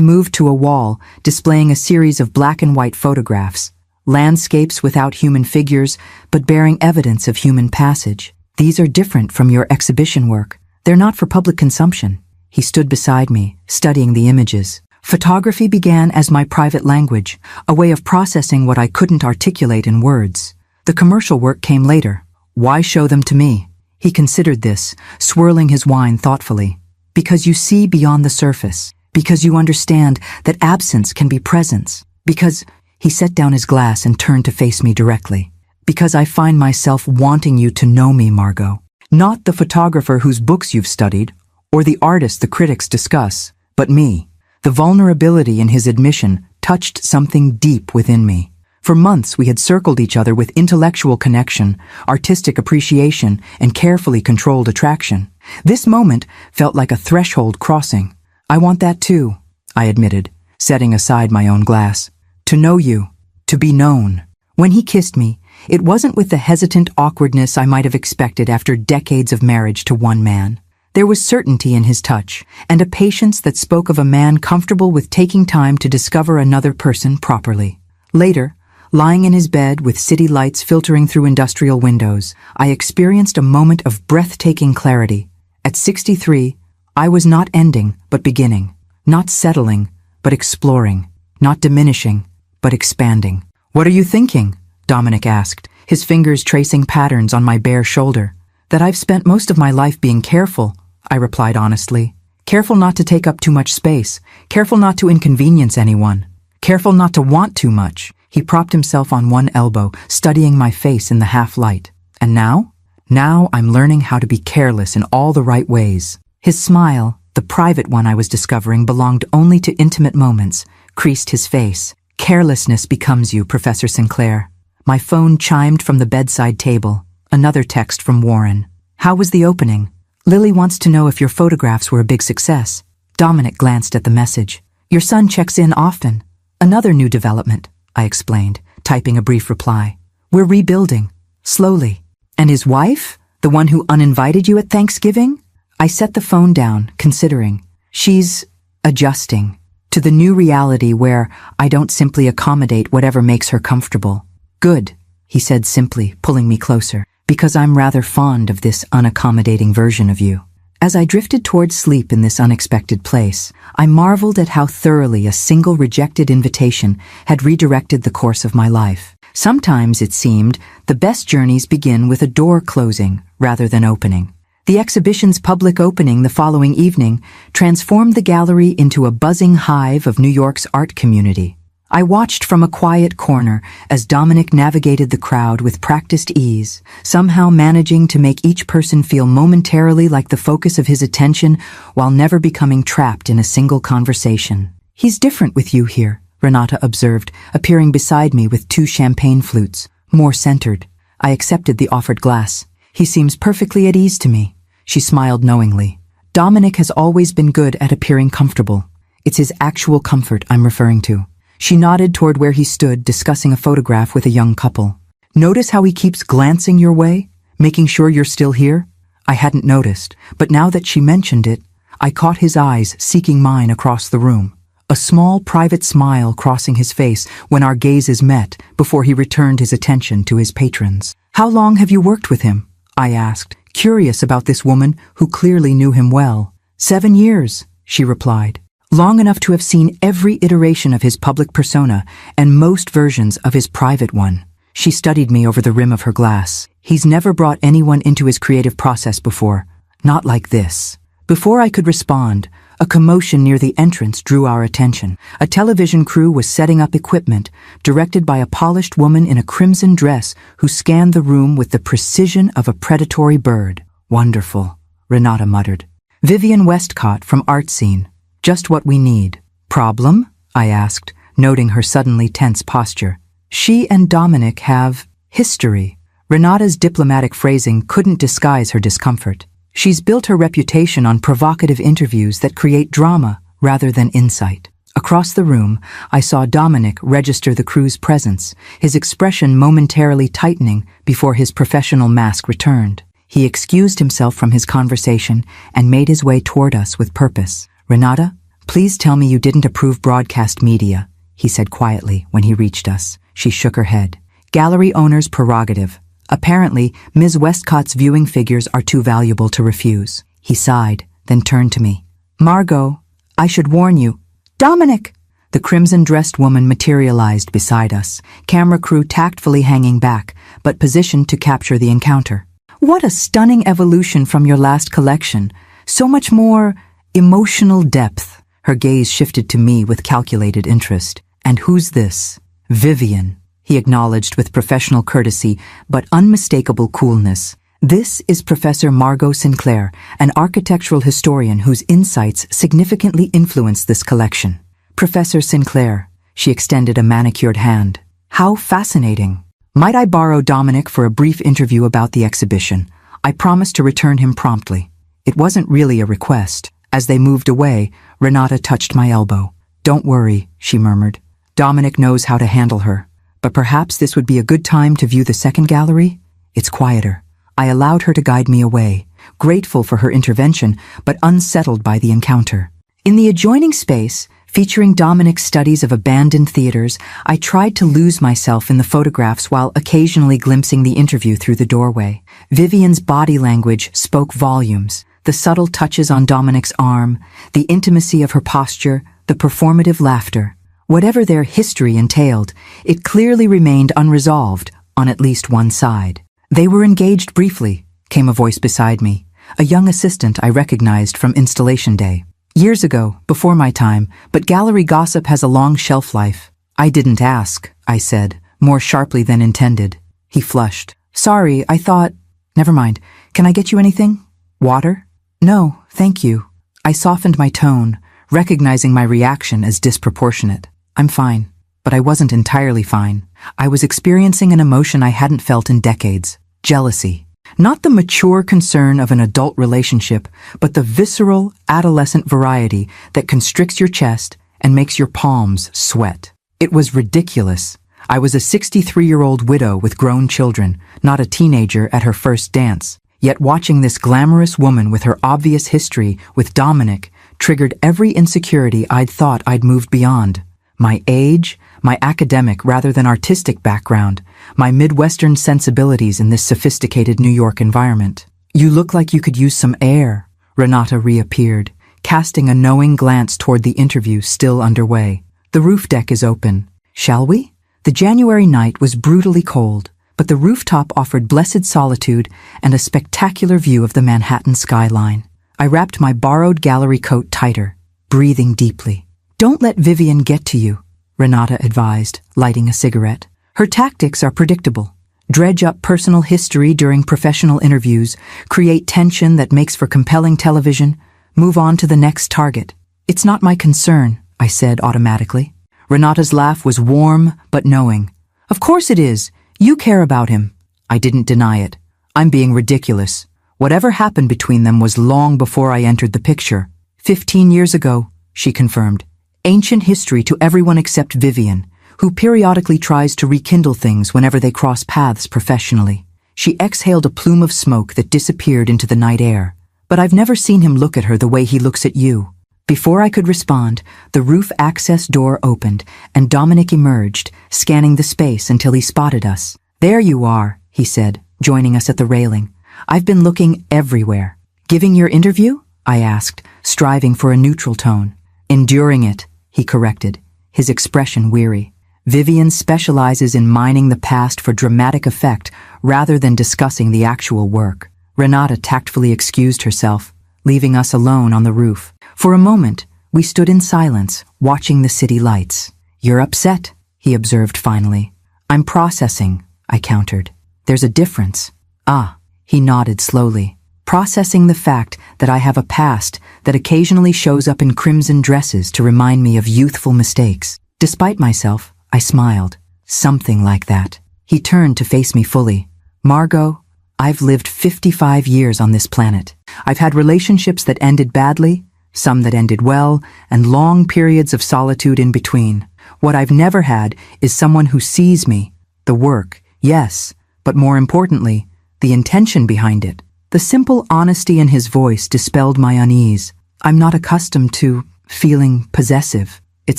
moved to a wall, displaying a series of black and white photographs, landscapes without human figures, but bearing evidence of human passage. These are different from your exhibition work. They're not for public consumption. He stood beside me, studying the images. Photography began as my private language, a way of processing what I couldn't articulate in words. The commercial work came later. Why show them to me? He considered this, swirling his wine thoughtfully. Because you see beyond the surface. Because you understand that absence can be presence. Because he set down his glass and turned to face me directly. Because I find myself wanting you to know me, Margot. Not the photographer whose books you've studied, or the artist the critics discuss, but me. The vulnerability in his admission touched something deep within me. For months we had circled each other with intellectual connection, artistic appreciation, and carefully controlled attraction. This moment felt like a threshold crossing. I want that too, I admitted, setting aside my own glass. To know you, to be known. When he kissed me, it wasn't with the hesitant awkwardness I might have expected after decades of marriage to one man. There was certainty in his touch, and a patience that spoke of a man comfortable with taking time to discover another person properly. Later, lying in his bed with city lights filtering through industrial windows, I experienced a moment of breathtaking clarity. At 63, I was not ending, but beginning. Not settling, but exploring. Not diminishing, but expanding. "What are you thinking?" Dominic asked, his fingers tracing patterns on my bare shoulder. "That I've spent most of my life being careful," I replied honestly. "Careful not to take up too much space. Careful not to inconvenience anyone. Careful not to want too much." He propped himself on one elbow, studying my face in the half-light. "And now? Now I'm learning how to be careless in all the right ways." His smile, the private one I was discovering belonged only to intimate moments, creased his face. "Carelessness becomes you, Professor Sinclair." My phone chimed from the bedside table. Another text from Warren. "How was the opening? Lily wants to know if your photographs were a big success." Dominic glanced at the message. "Your son checks in often." "Another new development," I explained, typing a brief reply. "We're rebuilding. Slowly." "And his wife? The one who uninvited you at Thanksgiving?" I set the phone down, considering. "She's adjusting to the new reality where I don't simply accommodate whatever makes her comfortable." "Good," he said simply, pulling me closer, "because I'm rather fond of this unaccommodating version of you." As I drifted towards sleep in this unexpected place, I marveled at how thoroughly a single rejected invitation had redirected the course of my life. Sometimes, it seemed, the best journeys begin with a door closing rather than opening. The exhibition's public opening the following evening transformed the gallery into a buzzing hive of New York's art community. I watched from a quiet corner as Dominic navigated the crowd with practiced ease, somehow managing to make each person feel momentarily like the focus of his attention while never becoming trapped in a single conversation. "He's different with you here," Renata observed, appearing beside me with 2 champagne flutes, more centered. I accepted the offered glass. "He seems perfectly at ease to me." She smiled knowingly. "Dominic has always been good at appearing comfortable. It's his actual comfort I'm referring to." She nodded toward where he stood, discussing a photograph with a young couple. "Notice how he keeps glancing your way, making sure you're still here?" I hadn't noticed, but now that she mentioned it, I caught his eyes seeking mine across the room. A small private smile crossing his face when our gazes met before he returned his attention to his patrons. "How long have you worked with him?" I asked, curious about this woman who clearly knew him well. 7 years, she replied. Long enough to have seen every iteration of his public persona and most versions of his private one. She studied me over the rim of her glass. "He's never brought anyone into his creative process before. Not like this." Before I could respond, a commotion near the entrance drew our attention. A television crew was setting up equipment, directed by a polished woman in a crimson dress who scanned the room with the precision of a predatory bird. "Wonderful," Renata muttered. "Vivian Westcott from Art Scene. Just what we need." "Problem?" I asked, noting her suddenly tense posture. "She and Dominic have history." Renata's diplomatic phrasing couldn't disguise her discomfort. She's built her reputation on provocative interviews that create drama rather than insight. Across the room, I saw Dominic register the crew's presence, his expression momentarily tightening before his professional mask returned. He excused himself from his conversation and made his way toward us with purpose. "Renata, Please tell me you didn't approve broadcast media, he said quietly when he reached us. She shook her head. Gallery owner's prerogative. Apparently, Ms. Westcott's viewing figures are too valuable to refuse. He sighed, then turned to me. Margot, I should warn you. Dominic! The crimson-dressed woman materialized beside us, camera crew tactfully hanging back, but positioned to capture the encounter. What a stunning evolution from your last collection. So much more emotional depth. Her gaze shifted to me with calculated interest. And who's this? Vivian, he acknowledged with professional courtesy, but unmistakable coolness. This is Professor Margot Sinclair, an architectural historian whose insights significantly influenced this collection. Professor Sinclair, she extended a manicured hand. How fascinating. Might I borrow Dominic for a brief interview about the exhibition? I promised to return him promptly. It wasn't really a request. As they moved away, Renata touched my elbow. Don't worry, she murmured. Dominic knows how to handle her. But perhaps this would be a good time to view the second gallery? It's quieter. I allowed her to guide me away, grateful for her intervention, but unsettled by the encounter. In the adjoining space, featuring Dominic's studies of abandoned theaters, I tried to lose myself in the photographs while occasionally glimpsing the interview through the doorway. Vivian's body language spoke volumes. The subtle touches on Dominic's arm, the intimacy of her posture, the performative laughter. Whatever their history entailed, it clearly remained unresolved on at least one side. They were engaged briefly, came a voice beside me, a young assistant I recognized from installation day. Years ago, before my time, but gallery gossip has a long shelf life. I didn't ask, I said, more sharply than intended. He flushed. Sorry, I thought... Never mind. Can I get you anything? Water? No, thank you. I softened my tone, recognizing my reaction as disproportionate. I'm fine, but I wasn't entirely fine. I was experiencing an emotion I hadn't felt in decades. Jealousy. Not the mature concern of an adult relationship, but the visceral, adolescent variety that constricts your chest and makes your palms sweat. It was ridiculous. I was a 63-year-old widow with grown children, not a teenager at her first dance. Yet watching this glamorous woman with her obvious history with Dominic triggered every insecurity I'd thought I'd moved beyond. My age, my academic rather than artistic background, my Midwestern sensibilities in this sophisticated New York environment. You look like you could use some air, Renata reappeared, casting a knowing glance toward the interview still underway. The roof deck is open. Shall we? The January night was brutally cold, but the rooftop offered blessed solitude and a spectacular view of the Manhattan skyline. I wrapped my borrowed gallery coat tighter, breathing deeply. Don't let Vivian get to you, Renata advised, lighting a cigarette. Her tactics are predictable. Dredge up personal history during professional interviews, create tension that makes for compelling television, move on to the next target. It's not my concern, I said automatically. Renata's laugh was warm but knowing. Of course it is. You care about him. I didn't deny it. I'm being ridiculous. Whatever happened between them was long before I entered the picture. 15 years ago, she confirmed. Ancient history to everyone except Vivian, who periodically tries to rekindle things whenever they cross paths professionally. She exhaled a plume of smoke that disappeared into the night air. But I've never seen him look at her the way he looks at you. Before I could respond, the roof access door opened, and Dominic emerged, scanning the space until he spotted us. There you are, he said, joining us at the railing. I've been looking everywhere. Giving your interview? I asked, striving for a neutral tone. Enduring it, he corrected, his expression weary. Vivian specializes in mining the past for dramatic effect rather than discussing the actual work. Renata tactfully excused herself, leaving us alone on the roof. For a moment, we stood in silence, watching the city lights. You're upset, he observed finally. I'm processing, I countered. There's a difference. Ah, he nodded slowly. Processing the fact that I have a past that occasionally shows up in crimson dresses to remind me of youthful mistakes. Despite myself, I smiled. Something like that. He turned to face me fully. Margot, I've lived 55 years on this planet. I've had relationships that ended badly, some that ended well, and long periods of solitude in between. What I've never had is someone who sees me. The work, yes, but more importantly, the intention behind it. The simple honesty in his voice dispelled my unease. I'm not accustomed to feeling possessive. It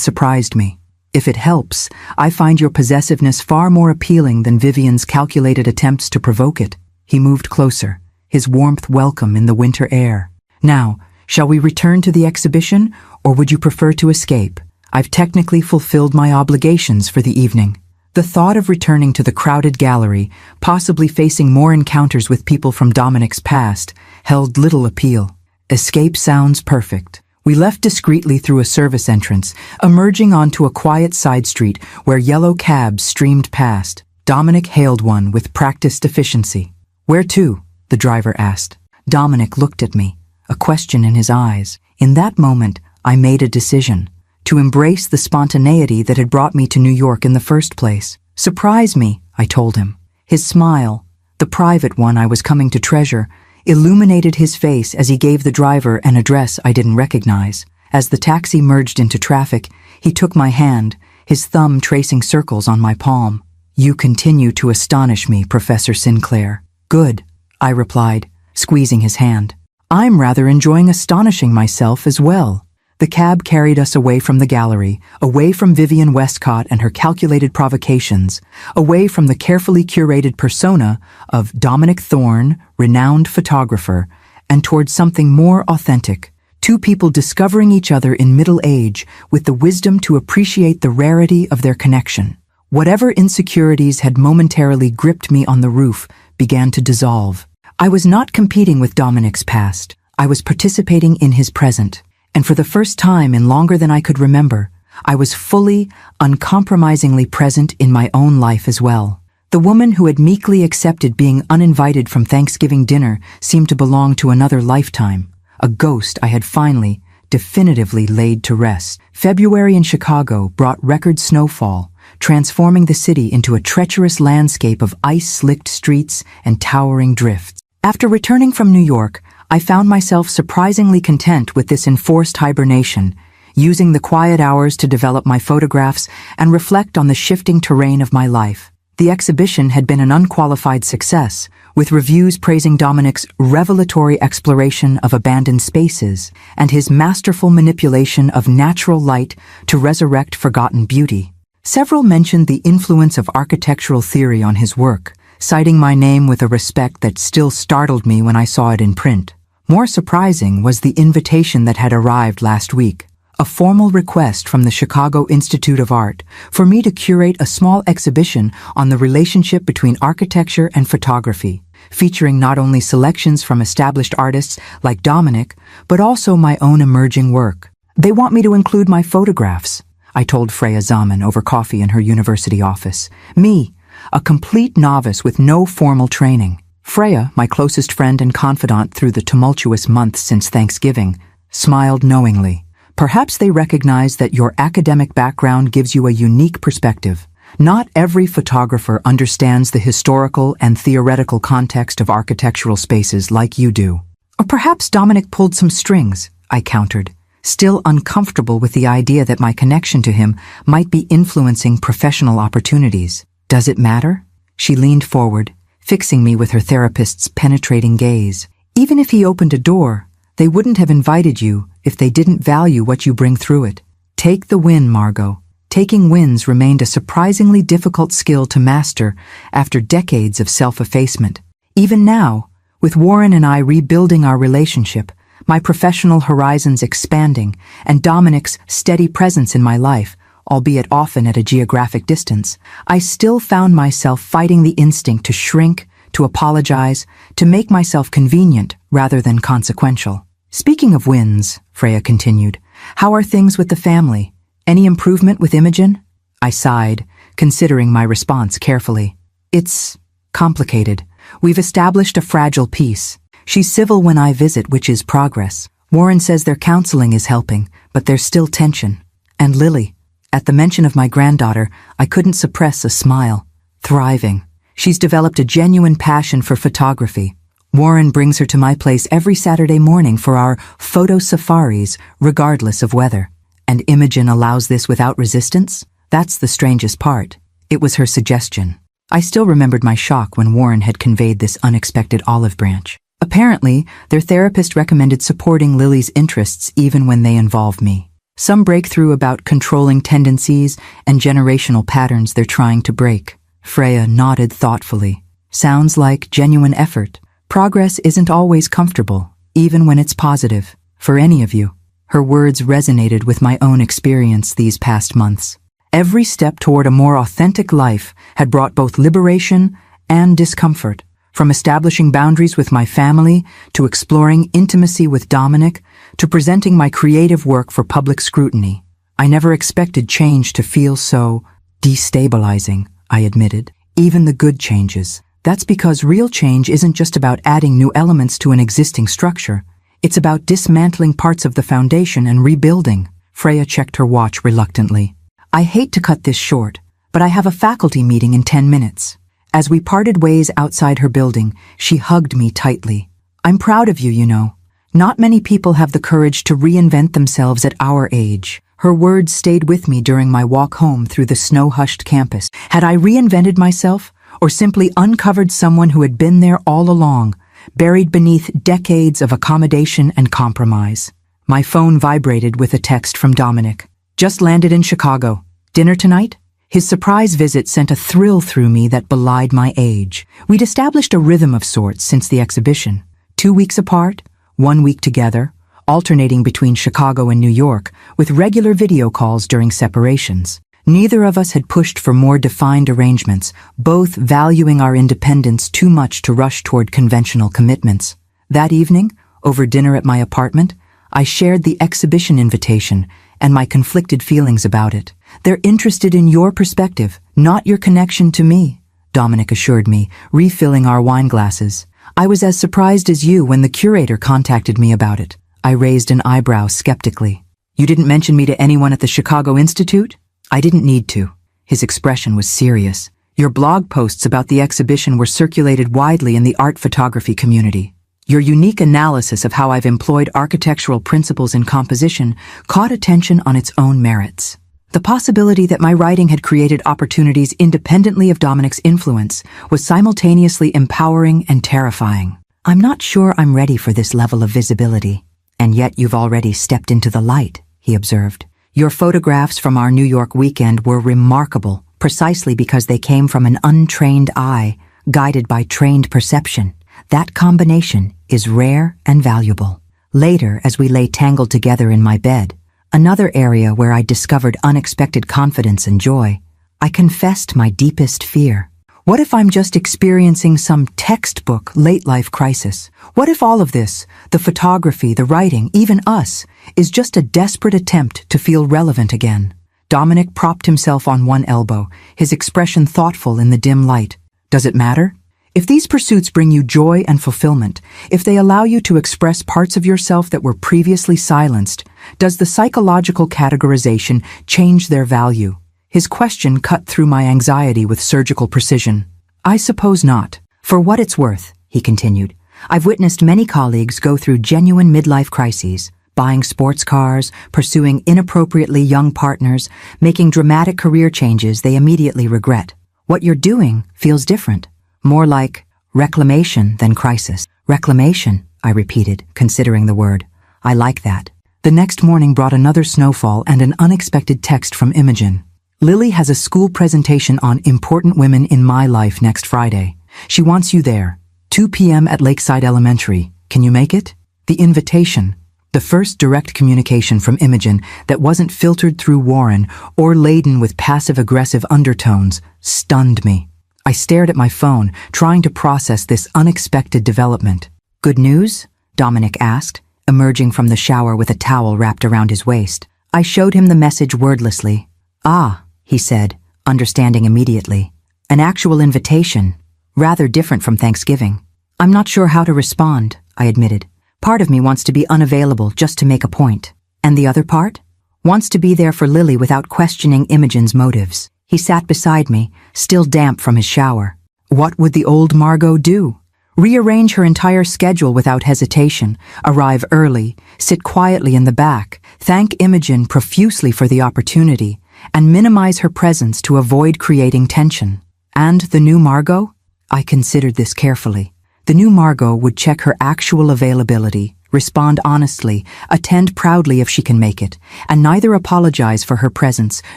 surprised me. If it helps, I find your possessiveness far more appealing than Vivian's calculated attempts to provoke it. He moved closer, his warmth welcome in the winter air. Now, shall we return to the exhibition, or would you prefer to escape? I've technically fulfilled my obligations for the evening. The thought of returning to the crowded gallery, possibly facing more encounters with people from Dominic's past, held little appeal. Escape sounds perfect. We left discreetly through a service entrance, emerging onto a quiet side street where yellow cabs streamed past. Dominic hailed one with practiced efficiency. "Where to?" the driver asked. Dominic looked at me, a question in his eyes. In that moment, I made a decision to embrace the spontaneity that had brought me to New York in the first place. "Surprise me," I told him. His smile, the private one I was coming to treasure, illuminated his face as he gave the driver an address I didn't recognize. As the taxi merged into traffic, he took my hand, his thumb tracing circles on my palm. "You continue to astonish me, Professor Sinclair." "Good," I replied, squeezing his hand. "I'm rather enjoying astonishing myself as well." The cab carried us away from the gallery, away from Vivian Westcott and her calculated provocations, away from the carefully curated persona of Dominic Thorne, renowned photographer, and towards something more authentic. Two people discovering each other in middle age with the wisdom to appreciate the rarity of their connection. Whatever insecurities had momentarily gripped me on the roof began to dissolve. I was not competing with Dominic's past. I was participating in his present. And for the first time in longer than I could remember, I was fully, uncompromisingly present in my own life as well. The woman who had meekly accepted being uninvited from Thanksgiving dinner seemed to belong to another lifetime, a ghost I had finally, definitively laid to rest. February in Chicago brought record snowfall, transforming the city into a treacherous landscape of ice-slicked streets and towering drifts. After returning from New York, I found myself surprisingly content with this enforced hibernation, using the quiet hours to develop my photographs and reflect on the shifting terrain of my life. The exhibition had been an unqualified success, with reviews praising Dominic's revelatory exploration of abandoned spaces and his masterful manipulation of natural light to resurrect forgotten beauty. Several mentioned the influence of architectural theory on his work, citing my name with a respect that still startled me when I saw it in print. More surprising was the invitation that had arrived last week, a formal request from the Chicago Institute of Art for me to curate a small exhibition on the relationship between architecture and photography, featuring not only selections from established artists like Dominic, but also my own emerging work. "They want me to include my photographs," I told Freya Zaman over coffee in her university office. Me, a complete novice with no formal training. Freya, my closest friend and confidant through the tumultuous months since Thanksgiving, smiled knowingly. "Perhaps they recognize that your academic background gives you a unique perspective. Not every photographer understands the historical and theoretical context of architectural spaces like you do." "Or perhaps Dominic pulled some strings," I countered, still uncomfortable with the idea that my connection to him might be influencing professional opportunities. "Does it matter?" She leaned forward, fixing me with her therapist's penetrating gaze. "Even if he opened a door, they wouldn't have invited you if they didn't value what you bring through it. Take the win, Margot." Taking wins remained a surprisingly difficult skill to master after decades of self-effacement. Even now, with Warren and I rebuilding our relationship, my professional horizons expanding, and Dominic's steady presence in my life, albeit often at a geographic distance, I still found myself fighting the instinct to shrink, to apologize, to make myself convenient rather than consequential. "Speaking of wins," Freya continued, "how are things with the family? Any improvement with Imogen?" I sighed, considering my response carefully. "It's complicated. We've established a fragile peace. She's civil when I visit, which is progress. Warren says their counseling is helping, but there's still tension. And Lily, at the mention of my granddaughter, I couldn't suppress a smile. Thriving. She's developed a genuine passion for photography. Warren brings her to my place every Saturday morning for our photo safaris, regardless of weather. And Imogen allows this without resistance? That's the strangest part. It was her suggestion. I still remembered my shock when Warren had conveyed this unexpected olive branch. Apparently, their therapist recommended supporting Lily's interests even when they involved me. Some breakthrough about controlling tendencies and generational patterns they're trying to break. Freya nodded thoughtfully. Sounds like genuine effort. Progress isn't always comfortable, even when it's positive, for any of you. Her words resonated with my own experience these past months. Every step toward a more authentic life had brought both liberation and discomfort. From establishing boundaries with my family, to exploring intimacy with Dominic, to presenting my creative work for public scrutiny. I never expected change to feel so destabilizing, I admitted. Even the good changes. That's because real change isn't just about adding new elements to an existing structure. It's about dismantling parts of the foundation and rebuilding. Freya checked her watch reluctantly. I hate to cut this short, but I have a faculty meeting in 10 minutes. As we parted ways outside her building, she hugged me tightly. I'm proud of you, you know. Not many people have the courage to reinvent themselves at our age. Her words stayed with me during my walk home through the snow-hushed campus. Had I reinvented myself, or simply uncovered someone who had been there all along, buried beneath decades of accommodation and compromise? My phone vibrated with a text from Dominic. Just landed in Chicago. Dinner tonight? His surprise visit sent a thrill through me that belied my age. We'd established a rhythm of sorts since the exhibition. 2 weeks apart, 1 week together, alternating between Chicago and New York, with regular video calls during separations. Neither of us had pushed for more defined arrangements, both valuing our independence too much to rush toward conventional commitments. That evening, over dinner at my apartment, I shared the exhibition invitation and my conflicted feelings about it. They're interested in your perspective, not your connection to me, Dominic assured me, refilling our wine glasses. I was as surprised as you when the curator contacted me about it. I raised an eyebrow skeptically. You didn't mention me to anyone at the Chicago Institute? I didn't need to. His expression was serious. Your blog posts about the exhibition were circulated widely in the art photography community. Your unique analysis of how I've employed architectural principles in composition caught attention on its own merits. The possibility that my writing had created opportunities independently of Dominic's influence was simultaneously empowering and terrifying. I'm not sure I'm ready for this level of visibility. And yet you've already stepped into the light, he observed. Your photographs from our New York weekend were remarkable, precisely because they came from an untrained eye, guided by trained perception. That combination is rare and valuable. Later, as we lay tangled together in my bed, another area where I discovered unexpected confidence and joy, I confessed my deepest fear. What if I'm just experiencing some textbook late-life crisis? What if all of this, the photography, the writing, even us, is just a desperate attempt to feel relevant again? Dominic propped himself on one elbow, his expression thoughtful in the dim light. Does it matter? If these pursuits bring you joy and fulfillment, if they allow you to express parts of yourself that were previously silenced, does the psychological categorization change their value? His question cut through my anxiety with surgical precision. I suppose not. For what it's worth, he continued, I've witnessed many colleagues go through genuine midlife crises, buying sports cars, pursuing inappropriately young partners, making dramatic career changes they immediately regret. What you're doing feels different. More like reclamation than crisis. Reclamation, I repeated, considering the word. I like that. The next morning brought another snowfall and an unexpected text from Imogen. Lily has a school presentation on important women in my life next Friday. She wants you there. 2 p.m. at Lakeside Elementary. Can you make it? The invitation, the first direct communication from Imogen that wasn't filtered through Warren or laden with passive-aggressive undertones, stunned me. I stared at my phone, trying to process this unexpected development. Good news? Dominic asked, emerging from the shower with a towel wrapped around his waist. I showed him the message wordlessly. Ah, he said, understanding immediately. An actual invitation, rather different from Thanksgiving. I'm not sure how to respond, I admitted. Part of me wants to be unavailable just to make a point. And the other part? Wants to be there for Lily without questioning Imogen's motives. He sat beside me, still damp from his shower. What would the old Margot do? Rearrange her entire schedule without hesitation, arrive early, sit quietly in the back, thank Imogen profusely for the opportunity, and minimize her presence to avoid creating tension. And the new Margot? I considered this carefully. The new Margot would check her actual availability, respond honestly, attend proudly if she can make it, and neither apologize for her presence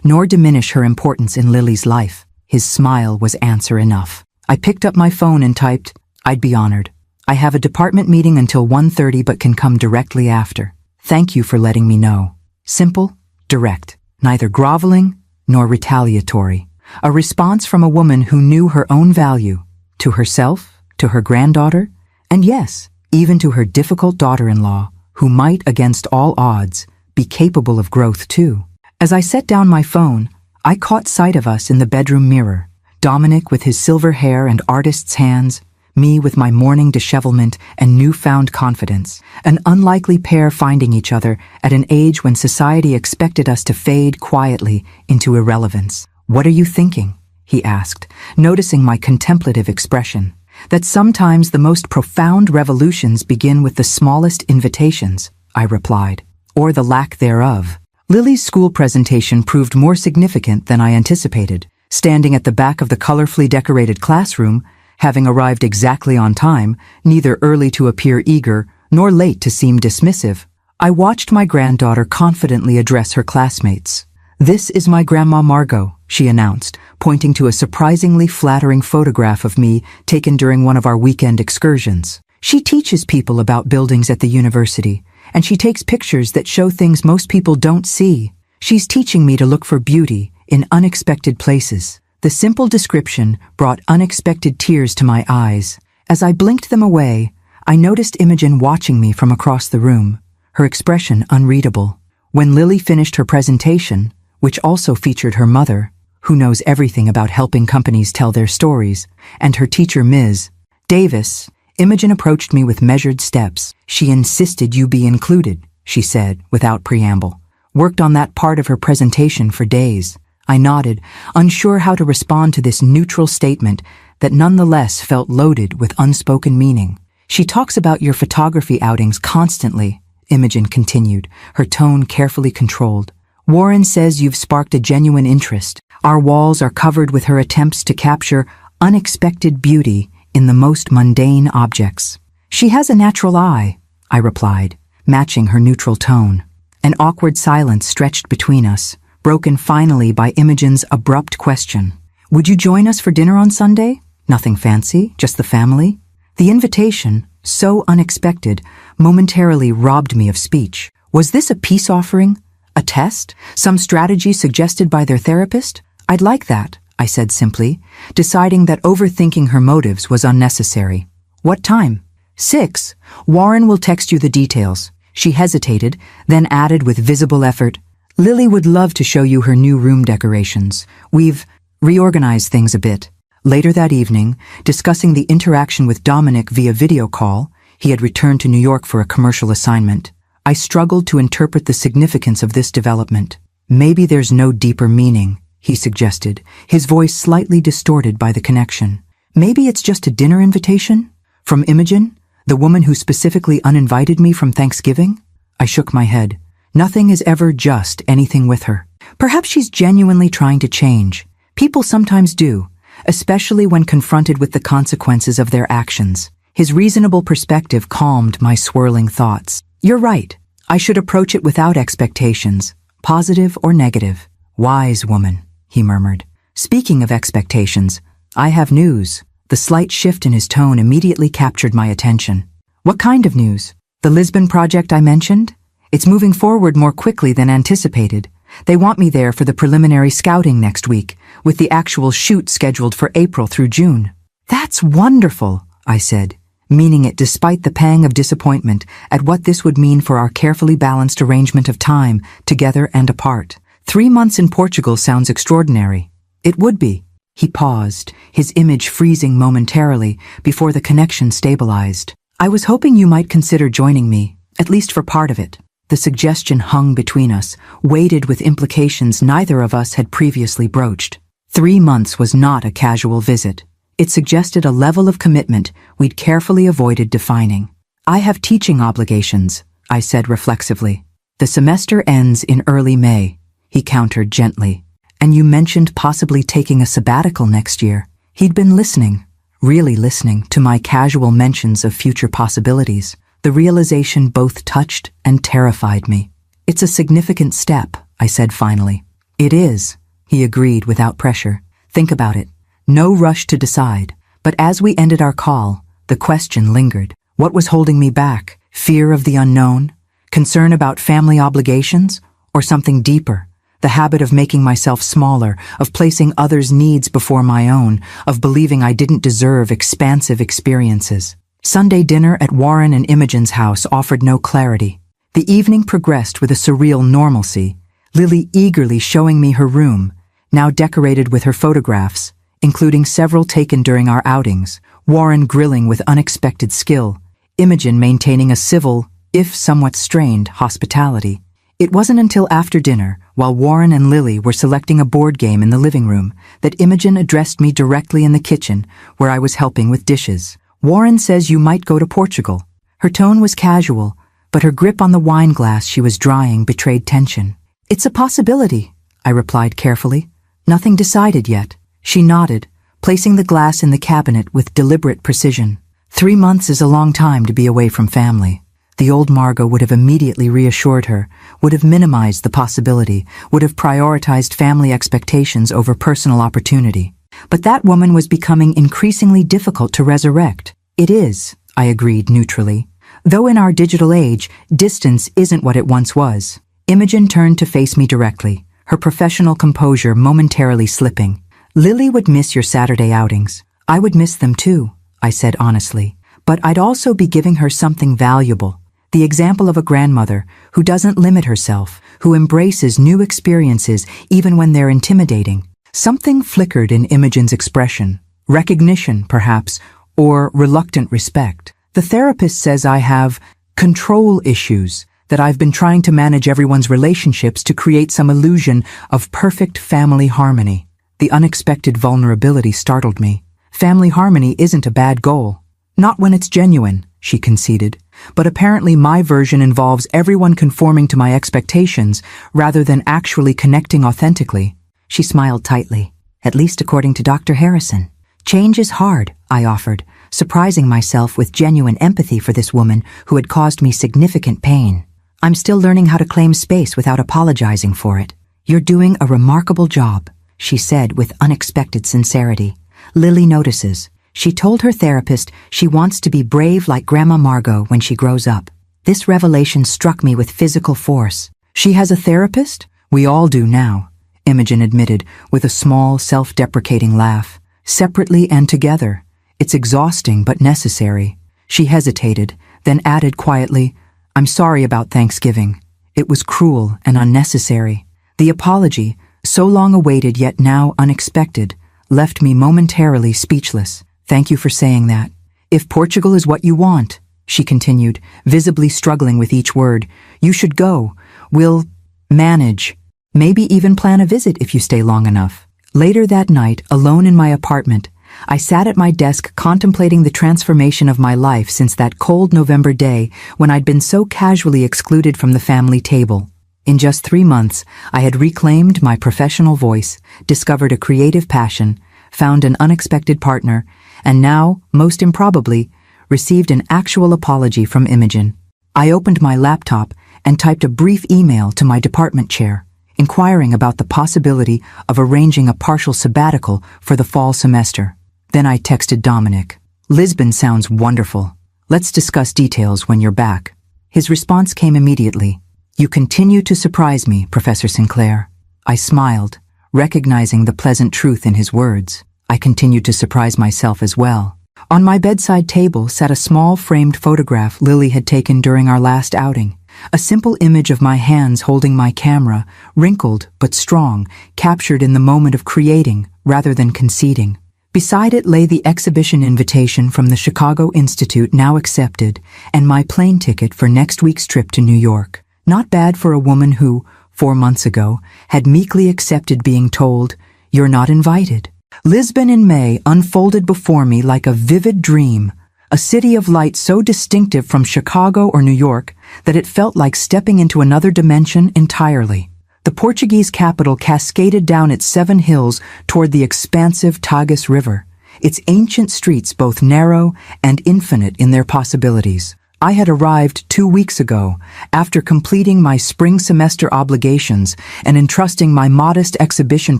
nor diminish her importance in Lily's life. His smile was answer enough. I picked up my phone and typed, "I'd be honored. I have a department meeting until 1:30 but can come directly after. Thank you for letting me know." Simple, direct, neither groveling nor retaliatory. A response from a woman who knew her own value, to herself, to her granddaughter, and yes, even to her difficult daughter-in-law, who might, against all odds, be capable of growth too. As I set down my phone, I caught sight of us in the bedroom mirror, Dominic with his silver hair and artist's hands, me with my morning dishevelment and newfound confidence, an unlikely pair finding each other at an age when society expected us to fade quietly into irrelevance. "What are you thinking?" he asked, noticing my contemplative expression. "That sometimes the most profound revolutions begin with the smallest invitations," I replied, "or the lack thereof." Lily's school presentation proved more significant than I anticipated. Standing at the back of the colorfully decorated classroom, having arrived exactly on time, neither early to appear eager nor late to seem dismissive, I watched my granddaughter confidently address her classmates. "This is my Grandma Margot," she announced, pointing to a surprisingly flattering photograph of me taken during one of our weekend excursions. "She teaches people about buildings at the university, and she takes pictures that show things most people don't see. She's teaching me to look for beauty in unexpected places." The simple description brought unexpected tears to my eyes. As I blinked them away, I noticed Imogen watching me from across the room, her expression unreadable. When Lily finished her presentation, which also featured her mother, who knows everything about helping companies tell their stories, and her teacher Ms. Davis, Imogen approached me with measured steps. "She insisted you be included," she said, without preamble. "Worked on that part of her presentation for days." I nodded, unsure how to respond to this neutral statement that nonetheless felt loaded with unspoken meaning. "She talks about your photography outings constantly," Imogen continued, her tone carefully controlled. "Warren says you've sparked a genuine interest. Our walls are covered with her attempts to capture unexpected beauty in the most mundane objects." "She has a natural eye," I replied, matching her neutral tone. An awkward silence stretched between us, broken finally by Imogen's abrupt question. "Would you join us for dinner on Sunday? Nothing fancy, just the family?" The invitation, so unexpected, momentarily robbed me of speech. Was this a peace offering? A test? Some strategy suggested by their therapist? "I'd like that," I said simply, deciding that overthinking her motives was unnecessary. "What time?" 6. "Warren will text you the details." She hesitated, then added with visible effort, "Lily would love to show you her new room decorations. We've reorganized things a bit." Later that evening, discussing the interaction with Dominic via video call, he had returned to New York for a commercial assignment, I struggled to interpret the significance of this development. "Maybe there's no deeper meaning," he suggested, his voice slightly distorted by the connection. "Maybe it's just a dinner invitation? From Imogen, the woman who specifically uninvited me from Thanksgiving?" I shook my head. Nothing is ever just anything with her. Perhaps she's genuinely trying to change. People sometimes do, especially when confronted with the consequences of their actions. His reasonable perspective calmed my swirling thoughts. "You're right. I should approach it without expectations, positive or negative." "Wise woman," he murmured. "Speaking of expectations, I have news." The slight shift in his tone immediately captured my attention. "What kind of news? The Lisbon project I mentioned? It's moving forward more quickly than anticipated. They want me there for the preliminary scouting next week, with the actual shoot scheduled for April through June." "That's wonderful," I said, meaning it despite the pang of disappointment at what this would mean for our carefully balanced arrangement of time, together and apart. 3 months in Portugal sounds extraordinary. "It would be." He paused, his image freezing momentarily before the connection stabilized. "I was hoping you might consider joining me, at least for part of it." The suggestion hung between us, weighted with implications neither of us had previously broached. 3 months was not a casual visit. It suggested a level of commitment we'd carefully avoided defining. "I have teaching obligations," I said reflexively. "The semester ends in early May," he countered gently. "And you mentioned possibly taking a sabbatical next year." He'd been listening, really listening, to my casual mentions of future possibilities. The realization both touched and terrified me. "It's a significant step," I said finally. "It is," he agreed without pressure. "Think about it. No rush to decide." But as we ended our call, the question lingered. What was holding me back? Fear of the unknown? Concern about family obligations? Or something deeper? The habit of making myself smaller, of placing others' needs before my own, of believing I didn't deserve expansive experiences. Sunday dinner at Warren and Imogen's house offered no clarity. The evening progressed with a surreal normalcy, Lily eagerly showing me her room, now decorated with her photographs, including several taken during our outings, Warren grilling with unexpected skill, Imogen maintaining a civil, if somewhat strained, hospitality. It wasn't until after dinner, while Warren and Lily were selecting a board game in the living room, that Imogen addressed me directly in the kitchen, where I was helping with dishes. "Warren says you might go to Portugal." Her tone was casual, but her grip on the wine glass she was drying betrayed tension. "It's a possibility," I replied carefully. "Nothing decided yet." She nodded, placing the glass in the cabinet with deliberate precision. 3 months is a long time to be away from family. The old Margot would have immediately reassured her, would have minimized the possibility, would have prioritized family expectations over personal opportunity. But that woman was becoming increasingly difficult to resurrect. "It is," I agreed neutrally. "Though in our digital age, distance isn't what it once was." Imogen turned to face me directly, her professional composure momentarily slipping. "Lily would miss your Saturday outings. I would miss them too," I said honestly. "But I'd also be giving her something valuable. The example of a grandmother who doesn't limit herself, who embraces new experiences even when they're intimidating." Something flickered in Imogen's expression. Recognition, perhaps, or reluctant respect. "The therapist says I have control issues, that I've been trying to manage everyone's relationships to create some illusion of perfect family harmony." The unexpected vulnerability startled me. "Family harmony isn't a bad goal." "Not when it's genuine," she conceded. "But apparently my version involves everyone conforming to my expectations rather than actually connecting authentically." She smiled tightly. "At least according to Dr. Harrison." "Change is hard," I offered, surprising myself with genuine empathy for this woman who had caused me significant pain. "I'm still learning how to claim space without apologizing for it." "You're doing a remarkable job," she said with unexpected sincerity. "Lily notices. She told her therapist she wants to be brave like Grandma Margot when she grows up." This revelation struck me with physical force. "She has a therapist?" "We all do now," Imogen admitted with a small, self-deprecating laugh. "Separately and together. It's exhausting but necessary." She hesitated, then added quietly, "I'm sorry about Thanksgiving. It was cruel and unnecessary." The apology, so long awaited yet now unexpected, left me momentarily speechless. "Thank you for saying that. If Portugal is what you want," she continued, visibly struggling with each word, "you should go. We'll manage. Maybe even plan a visit if you stay long enough." Later that night, alone in my apartment, I sat at my desk contemplating the transformation of my life since that cold November day when I'd been so casually excluded from the family table. In just 3 months, I had reclaimed my professional voice, discovered a creative passion, found an unexpected partner, and now, most improbably, received an actual apology from Imogen. I opened my laptop and typed a brief email to my department chair, inquiring about the possibility of arranging a partial sabbatical for the fall semester. Then I texted Dominic. "Lisbon sounds wonderful. Let's discuss details when you're back." His response came immediately. "You continue to surprise me, Professor Sinclair." I smiled, recognizing the pleasant truth in his words. I continued to surprise myself as well. On my bedside table sat a small framed photograph Lily had taken during our last outing. A simple image of my hands holding my camera, wrinkled but strong, captured in the moment of creating rather than conceding. Beside it lay the exhibition invitation from the Chicago Institute now accepted and my plane ticket for next week's trip to New York. Not bad for a woman who, 4 months ago, had meekly accepted being told, "You're not invited." Lisbon in May unfolded before me like a vivid dream, a city of light so distinctive from Chicago or New York that it felt like stepping into another dimension entirely. The Portuguese capital cascaded down its 7 hills toward the expansive Tagus River, its ancient streets both narrow and infinite in their possibilities. I had arrived 2 weeks ago, after completing my spring semester obligations and entrusting my modest exhibition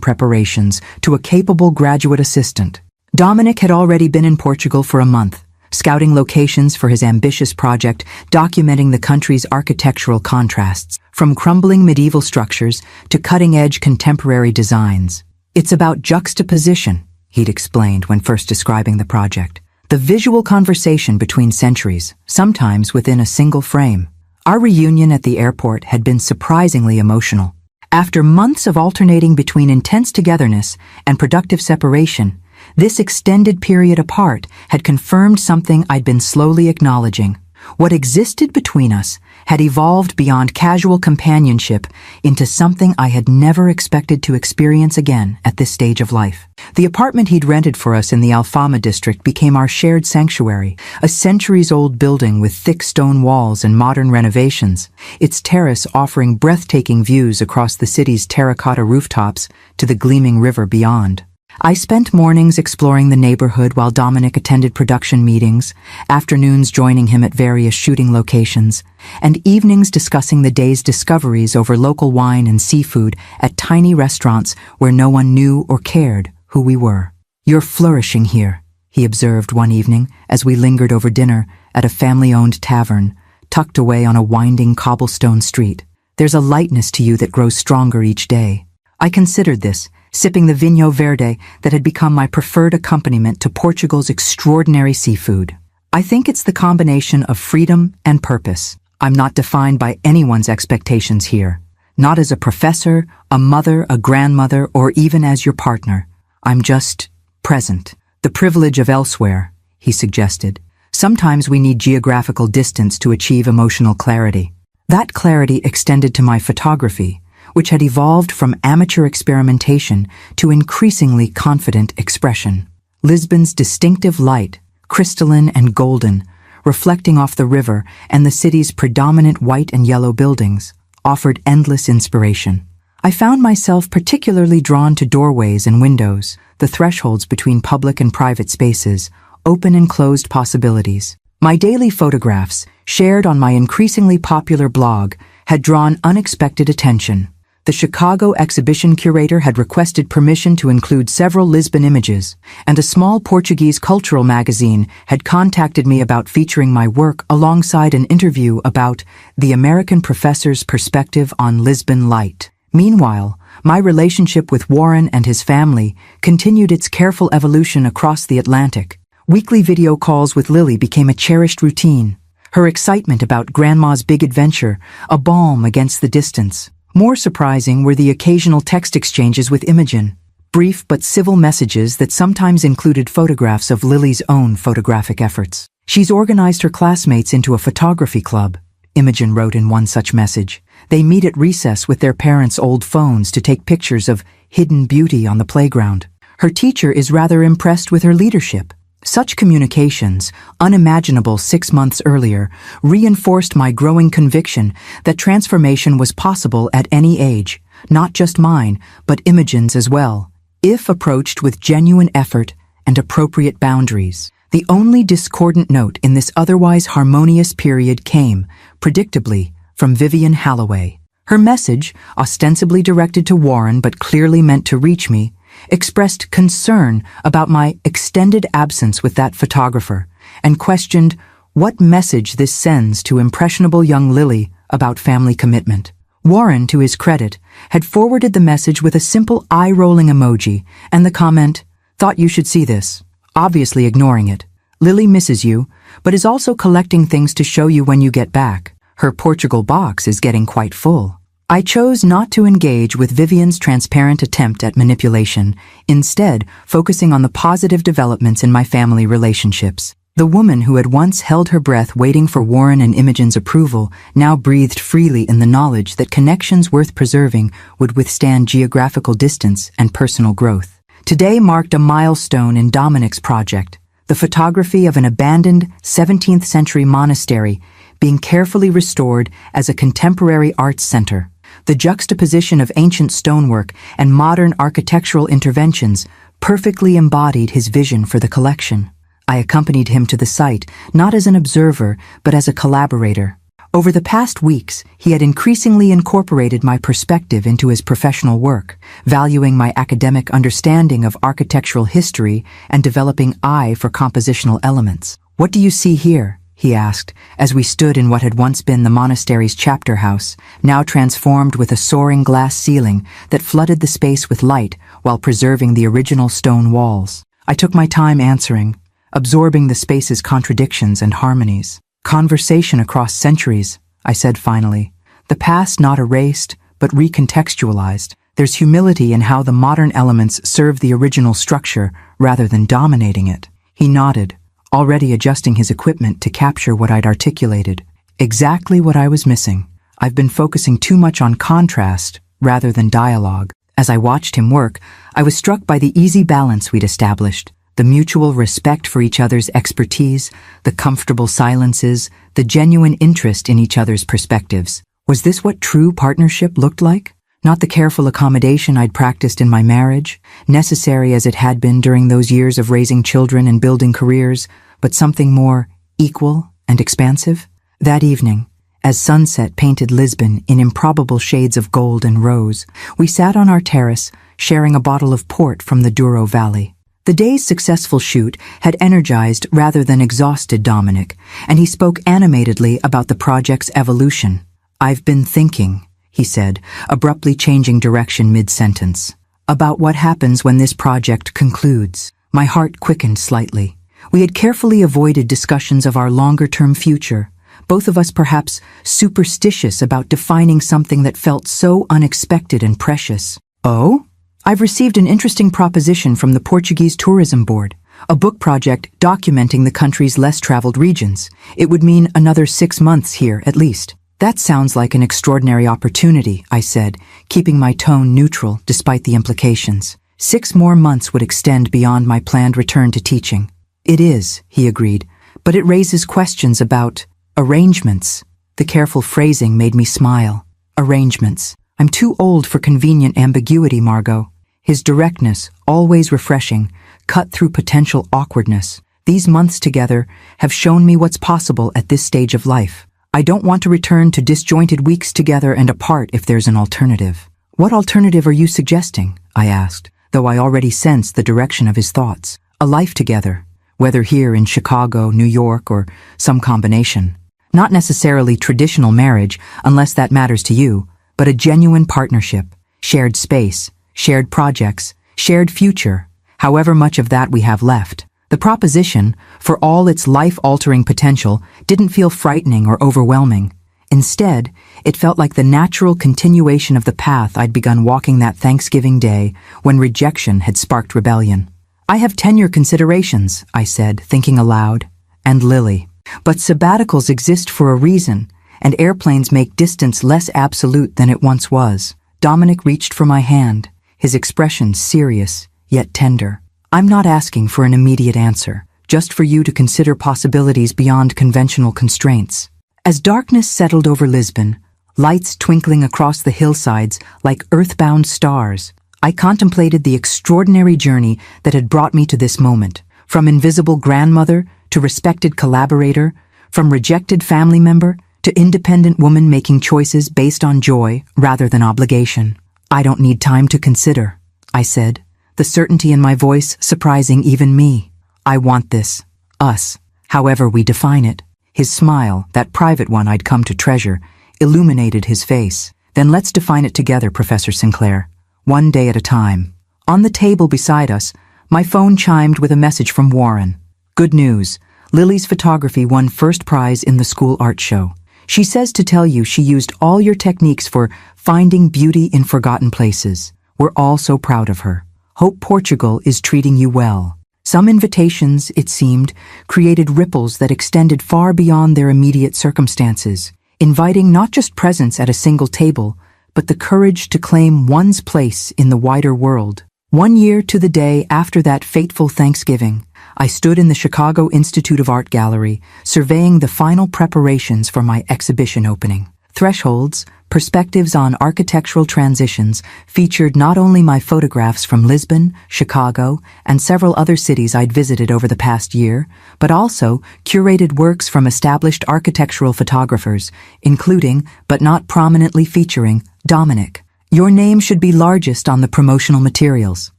preparations to a capable graduate assistant. Dominic had already been in Portugal for a month, scouting locations for his ambitious project, documenting the country's architectural contrasts, from crumbling medieval structures to cutting-edge contemporary designs. It's about juxtaposition, he'd explained when first describing the project. The visual conversation between centuries, sometimes within a single frame. Our reunion at the airport had been surprisingly emotional. After months of alternating between intense togetherness and productive separation, this extended period apart had confirmed something I'd been slowly acknowledging. What existed between us had evolved beyond casual companionship into something I had never expected to experience again at this stage of life. The apartment he'd rented for us in the Alfama district became our shared sanctuary, a centuries-old building with thick stone walls and modern renovations, its terrace offering breathtaking views across the city's terracotta rooftops to the gleaming river beyond. I spent mornings exploring the neighborhood while Dominic attended production meetings, afternoons joining him at various shooting locations, and evenings discussing the day's discoveries over local wine and seafood at tiny restaurants where no one knew or cared who we were. "You're flourishing here," he observed one evening as we lingered over dinner at a family-owned tavern, tucked away on a winding cobblestone street. "There's a lightness to you that grows stronger each day." I considered this, sipping the Vinho Verde that had become my preferred accompaniment to Portugal's extraordinary seafood. "I think it's the combination of freedom and purpose. I'm not defined by anyone's expectations here. Not as a professor, a mother, a grandmother, or even as your partner. I'm just present. The privilege of elsewhere," he suggested. "Sometimes we need geographical distance to achieve emotional clarity." That clarity extended to my photography, which had evolved from amateur experimentation to increasingly confident expression. Lisbon's distinctive light, crystalline and golden, reflecting off the river and the city's predominant white and yellow buildings, offered endless inspiration. I found myself particularly drawn to doorways and windows, the thresholds between public and private spaces, open and closed possibilities. My daily photographs, shared on my increasingly popular blog, had drawn unexpected attention. The Chicago exhibition curator had requested permission to include several Lisbon images, and a small Portuguese cultural magazine had contacted me about featuring my work alongside an interview about the American professor's perspective on Lisbon light. Meanwhile, my relationship with Warren and his family continued its careful evolution across the Atlantic. Weekly video calls with Lily became a cherished routine, her excitement about Grandma's big adventure a balm against the distance. More surprising were the occasional text exchanges with Imogen, brief but civil messages that sometimes included photographs of Lily's own photographic efforts. "She's organized her classmates into a photography club," Imogen wrote in one such message. "They meet at recess with their parents' old phones to take pictures of hidden beauty on the playground. Her teacher is rather impressed with her leadership." Such communications, unimaginable 6 months earlier, reinforced my growing conviction that transformation was possible at any age, not just mine, but Imogen's as well, if approached with genuine effort and appropriate boundaries. The only discordant note in this otherwise harmonious period came, predictably, from Vivian Halloway. Her message, ostensibly directed to Warren but clearly meant to reach me, expressed concern about my extended absence with that photographer, and questioned what message this sends to impressionable young Lily about family commitment. Warren, to his credit, had forwarded the message with a simple eye-rolling emoji and the comment, "Thought you should see this," obviously ignoring it. "Lily misses you, but is also collecting things to show you when you get back. Her Portugal box is getting quite full." I chose not to engage with Vivian's transparent attempt at manipulation, instead focusing on the positive developments in my family relationships. The woman who had once held her breath waiting for Warren and Imogen's approval now breathed freely in the knowledge that connections worth preserving would withstand geographical distance and personal growth. Today marked a milestone in Dominic's project, the photography of an abandoned 17th century monastery being carefully restored as a contemporary arts center. The juxtaposition of ancient stonework and modern architectural interventions perfectly embodied his vision for the collection. I accompanied him to the site, not as an observer, but as a collaborator. Over the past weeks, he had increasingly incorporated my perspective into his professional work, valuing my academic understanding of architectural history and developing eye for compositional elements. "What do you see here?" he asked, as we stood in what had once been the monastery's chapter house, now transformed with a soaring glass ceiling that flooded the space with light while preserving the original stone walls. I took my time answering, absorbing the space's contradictions and harmonies. "Conversation across centuries," I said finally. "The past not erased, but recontextualized. There's humility in how the modern elements serve the original structure rather than dominating it." He nodded, already adjusting his equipment to capture what I'd articulated. Exactly what I was missing. I've been focusing too much on contrast rather than dialogue. As I watched him work, I was struck by the easy balance we'd established. The mutual respect for each other's expertise, the comfortable silences, the genuine interest in each other's perspectives. Was this what true partnership looked like? Not the careful accommodation I'd practiced in my marriage, necessary as it had been during those years of raising children and building careers, but something more equal and expansive? That evening, as sunset painted Lisbon in improbable shades of gold and rose, we sat on our terrace, sharing a bottle of port from the Douro Valley. The day's successful shoot had energized rather than exhausted Dominic, and he spoke animatedly about the project's evolution. "I've been thinking," he said, abruptly changing direction mid-sentence, "about what happens when this project concludes." My heart quickened slightly. We had carefully avoided discussions of our longer-term future, both of us perhaps superstitious about defining something that felt so unexpected and precious. "Oh? I've received an interesting proposition from the Portuguese Tourism Board, a book project documenting the country's less-traveled regions. It would mean another 6 months here, at least." "That sounds like an extraordinary opportunity," I said, keeping my tone neutral despite the implications. 6 more months would extend beyond my planned return to teaching. "It is," he agreed, "but it raises questions about arrangements." The careful phrasing made me smile. Arrangements. I'm too old for convenient ambiguity, Margot. His directness, always refreshing, cut through potential awkwardness. These months together have shown me what's possible at this stage of life. I don't want to return to disjointed weeks together and apart if there's an alternative. "What alternative are you suggesting?" I asked, though I already sensed the direction of his thoughts. "A life together, whether here in Chicago, New York, or some combination. Not necessarily traditional marriage, unless that matters to you, but a genuine partnership, shared space, shared projects, shared future, however much of that we have left." The proposition, for all its life-altering potential, didn't feel frightening or overwhelming. Instead, it felt like the natural continuation of the path I'd begun walking that Thanksgiving day when rejection had sparked rebellion. "I have tenure considerations," I said, thinking aloud, "and Lily. But sabbaticals exist for a reason, and airplanes make distance less absolute than it once was." Dominic reached for my hand, his expression serious, yet tender. "I'm not asking for an immediate answer, just for you to consider possibilities beyond conventional constraints." As darkness settled over Lisbon, lights twinkling across the hillsides like earthbound stars, I contemplated the extraordinary journey that had brought me to this moment, from invisible grandmother to respected collaborator, from rejected family member to independent woman making choices based on joy rather than obligation. "I don't need time to consider," I said, the certainty in my voice surprising even me. "I want this, us, however we define it." His smile, that private one I'd come to treasure, illuminated his face. "Then let's define it together, Professor Sinclair. One day at a time." On the table beside us, my phone chimed with a message from Warren. "Good news. Lily's photography won first prize in the school art show. She says to tell you she used all your techniques for finding beauty in forgotten places. We're all so proud of her. Hope Portugal is treating you well." Some invitations, it seemed, created ripples that extended far beyond their immediate circumstances, inviting not just presence at a single table, but the courage to claim one's place in the wider world. 1 year to the day after that fateful Thanksgiving, I stood in the Chicago Institute of Art Gallery, surveying the final preparations for my exhibition opening. Thresholds, Perspectives on Architectural Transitions featured not only my photographs from Lisbon, Chicago, and several other cities I'd visited over the past year, but also curated works from established architectural photographers, including, but not prominently featuring, Dominic. Your name should be largest on the promotional materials,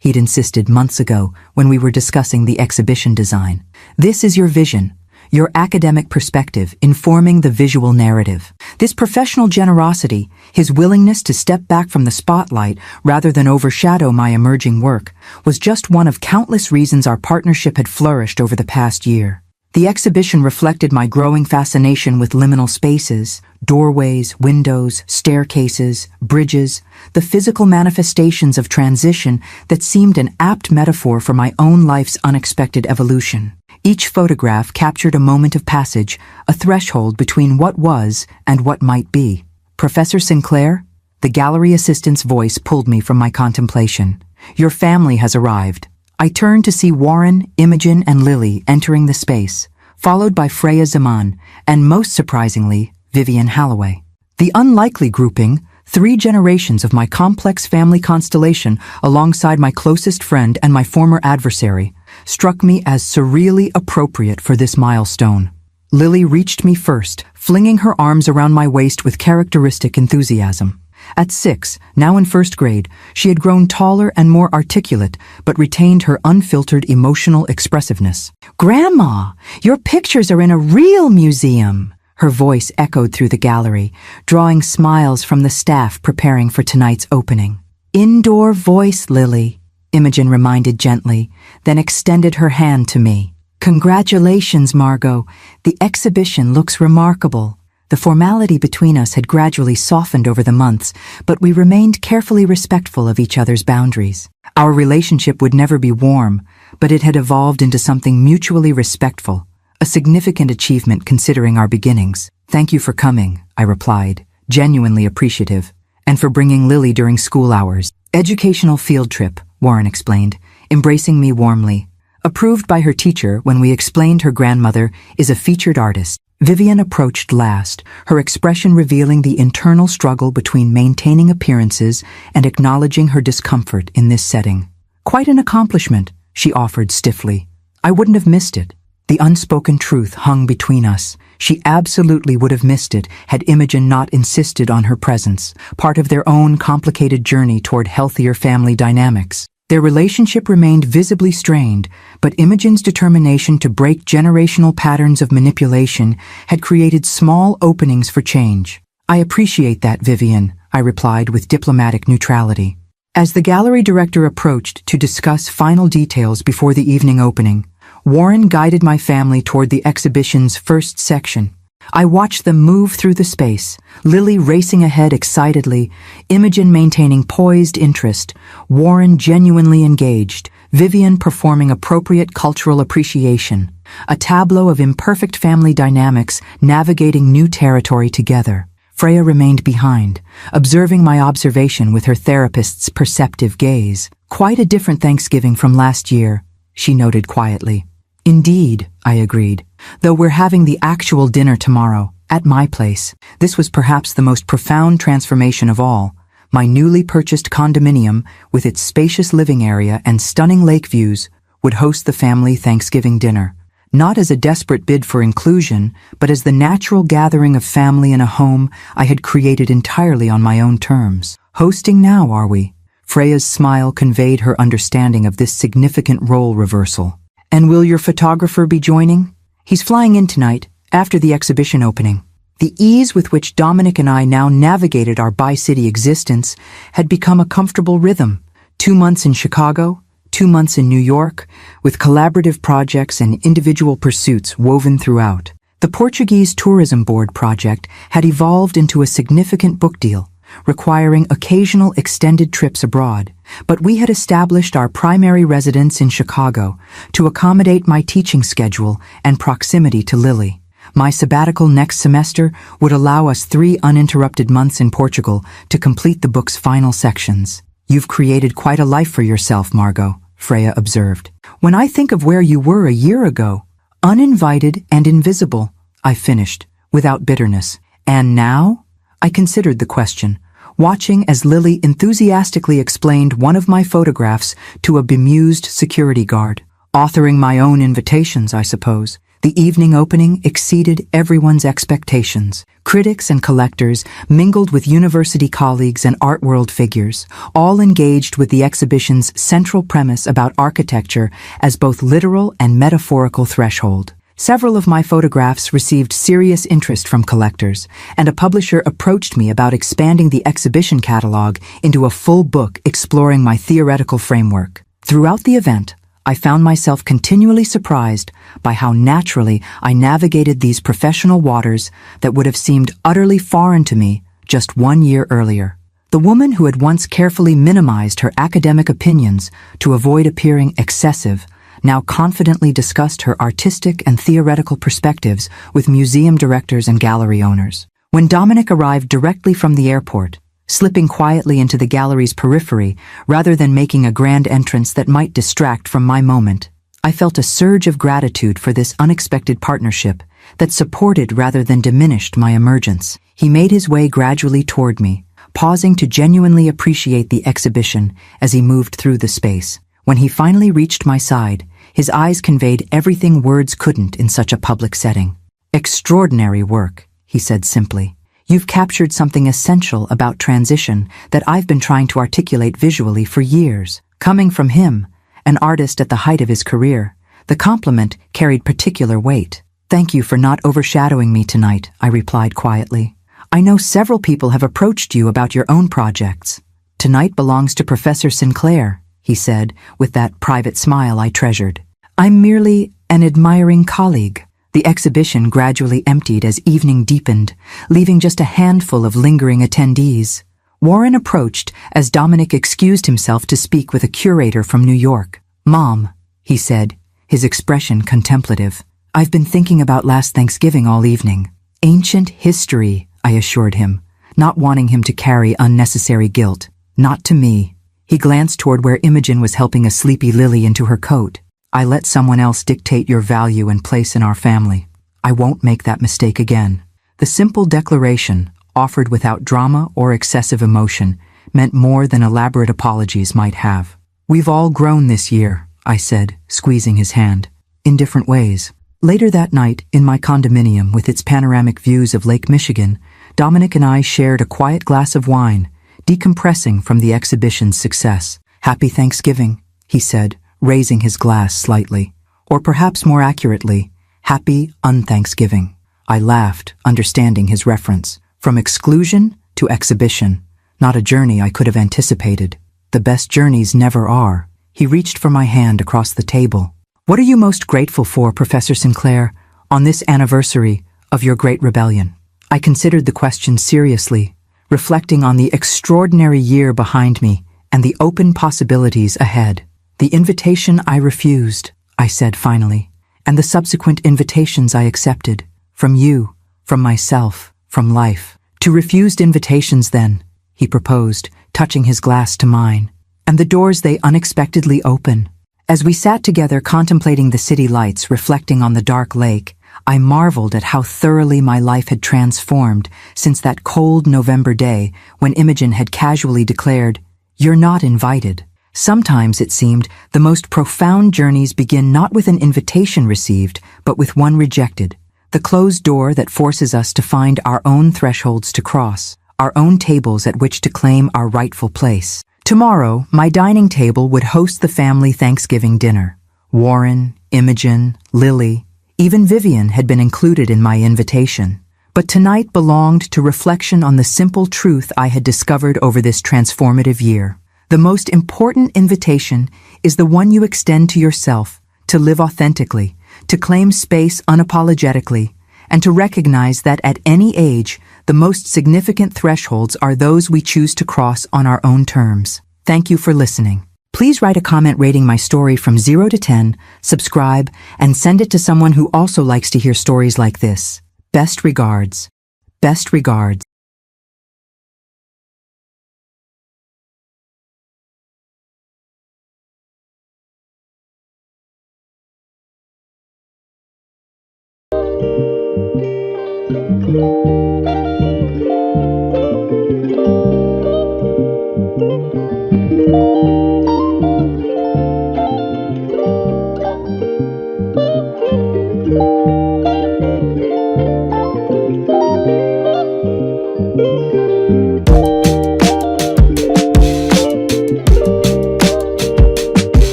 he'd insisted months ago when we were discussing the exhibition design. This is your vision, your academic perspective informing the visual narrative. This professional generosity, his willingness to step back from the spotlight rather than overshadow my emerging work, was just one of countless reasons our partnership had flourished over the past year. The exhibition reflected my growing fascination with liminal spaces, doorways, windows, staircases, bridges, the physical manifestations of transition that seemed an apt metaphor for my own life's unexpected evolution. Each photograph captured a moment of passage, a threshold between what was and what might be. Professor Sinclair? The gallery assistant's voice pulled me from my contemplation. Your family has arrived. I turned to see Warren, Imogen, and Lily entering the space, followed by Freya Zaman, and most surprisingly, Vivian Halloway. The unlikely grouping, 3 generations of my complex family constellation alongside my closest friend and my former adversary, struck me as surreally appropriate for this milestone. Lily reached me first, flinging her arms around my waist with characteristic enthusiasm. At 6, now in first grade, she had grown taller and more articulate, but retained her unfiltered emotional expressiveness. "Grandma, your pictures are in a real museum!" Her voice echoed through the gallery, drawing smiles from the staff preparing for tonight's opening. "Indoor voice, Lily," Imogen reminded gently, then extended her hand to me. "Congratulations, Margot. The exhibition looks remarkable." The formality between us had gradually softened over the months, but we remained carefully respectful of each other's boundaries. Our relationship would never be warm, but it had evolved into something mutually respectful, a significant achievement considering our beginnings. "Thank you for coming," I replied, genuinely appreciative, "and for bringing Lily during school hours." "Educational field trip," Warren explained, embracing me warmly. Approved by her teacher when we explained her grandmother is a featured artist. Vivian approached last, her expression revealing the internal struggle between maintaining appearances and acknowledging her discomfort in this setting. "Quite an accomplishment," she offered stiffly. I wouldn't have missed it. The unspoken truth hung between us. She absolutely would have missed it had Imogen not insisted on her presence, part of their own complicated journey toward healthier family dynamics. Their relationship remained visibly strained, but Imogen's determination to break generational patterns of manipulation had created small openings for change. "I appreciate that, Vivian," I replied with diplomatic neutrality. As the gallery director approached to discuss final details before the evening opening, Warren guided my family toward the exhibition's first section. I watched them move through the space, Lily racing ahead excitedly, Imogen maintaining poised interest, Warren genuinely engaged, Vivian performing appropriate cultural appreciation, a tableau of imperfect family dynamics navigating new territory together. Freya remained behind, observing my observation with her therapist's perceptive gaze. "Quite a different Thanksgiving from last year," she noted quietly. "Indeed," I agreed, "though we're having the actual dinner tomorrow, at my place." This was perhaps the most profound transformation of all. My newly purchased condominium, with its spacious living area and stunning lake views, would host the family Thanksgiving dinner. Not as a desperate bid for inclusion, but as the natural gathering of family in a home I had created entirely on my own terms. "Hosting now, are we?" Freya's smile conveyed her understanding of this significant role reversal. "And will your photographer be joining?" "He's flying in tonight, after the exhibition opening." The ease with which Dominic and I now navigated our bi-city existence had become a comfortable rhythm. 2 months in Chicago, 2 months in New York, with collaborative projects and individual pursuits woven throughout. The Portuguese Tourism Board project had evolved into a significant book deal, requiring occasional extended trips abroad, but we had established our primary residence in Chicago to accommodate my teaching schedule and proximity to Lily. My sabbatical next semester would allow us 3 uninterrupted months in Portugal to complete the book's final sections. "You've created quite a life for yourself, Margot," Freya observed. "When I think of where you were a year ago, uninvited and invisible," I finished, without bitterness. "And now?" I considered the question, watching as Lily enthusiastically explained one of my photographs to a bemused security guard. Authoring my own invitations, I suppose. The evening opening exceeded everyone's expectations. Critics and collectors mingled with university colleagues and art world figures, all engaged with the exhibition's central premise about architecture as both literal and metaphorical threshold. Several of my photographs received serious interest from collectors, and a publisher approached me about expanding the exhibition catalog into a full book exploring my theoretical framework. Throughout the event, I found myself continually surprised by how naturally I navigated these professional waters that would have seemed utterly foreign to me just 1 year earlier. The woman who had once carefully minimized her academic opinions to avoid appearing excessive now confidently discussed her artistic and theoretical perspectives with museum directors and gallery owners. When Dominic arrived directly from the airport, slipping quietly into the gallery's periphery rather than making a grand entrance that might distract from my moment, I felt a surge of gratitude for this unexpected partnership that supported rather than diminished my emergence. He made his way gradually toward me, pausing to genuinely appreciate the exhibition as he moved through the space. When he finally reached my side, his eyes conveyed everything words couldn't in such a public setting. "Extraordinary work," he said simply. "You've captured something essential about transition that I've been trying to articulate visually for years." Coming from him, an artist at the height of his career, the compliment carried particular weight. "Thank you for not overshadowing me tonight," I replied quietly. "I know several people have approached you about your own projects." "Tonight belongs to Professor Sinclair," he said, with that private smile I treasured. "I'm merely an admiring colleague." The exhibition gradually emptied as evening deepened, leaving just a handful of lingering attendees. Warren approached as Dominic excused himself to speak with a curator from New York. "Mom," he said, his expression contemplative, "I've been thinking about last Thanksgiving all evening." "Ancient history," I assured him, not wanting him to carry unnecessary guilt. "Not to me." He glanced toward where Imogen was helping a sleepy Lily into her coat. "I let someone else dictate your value and place in our family. I won't make that mistake again." The simple declaration, offered without drama or excessive emotion, meant more than elaborate apologies might have. "We've all grown this year," I said, squeezing his hand, "in different ways." Later that night, in my condominium with its panoramic views of Lake Michigan, Dominic and I shared a quiet glass of wine, decompressing from the exhibition's success. "Happy Thanksgiving," he said, raising his glass slightly. "Or perhaps more accurately, happy unthanksgiving." I laughed, understanding his reference. From exclusion to exhibition, not a journey I could have anticipated. The best journeys never are. He reached for my hand across the table. "What are you most grateful for, Professor Sinclair, on this anniversary of your great rebellion?" I considered the question seriously, reflecting on the extraordinary year behind me and the open possibilities ahead. "The invitation I refused," I said finally, "and the subsequent invitations I accepted. From you, from myself, from life." "To refused invitations, then," he proposed, touching his glass to mine. "And the doors they unexpectedly open." As we sat together contemplating the city lights reflecting on the dark lake, I marveled at how thoroughly my life had transformed since that cold November day when Imogen had casually declared, "You're not invited." Sometimes, it seemed, the most profound journeys begin not with an invitation received, but with one rejected. The closed door that forces us to find our own thresholds to cross, our own tables at which to claim our rightful place. Tomorrow, my dining table would host the family Thanksgiving dinner. Warren, Imogen, Lily, even Vivian had been included in my invitation. But tonight belonged to reflection on the simple truth I had discovered over this transformative year. The most important invitation is the one you extend to yourself, to live authentically, to claim space unapologetically, and to recognize that at any age, the most significant thresholds are those we choose to cross on our own terms. Thank you for listening. Please write a comment rating my story from 0 to 10, subscribe, and send it to someone who also likes to hear stories like this. Best regards. Best regards.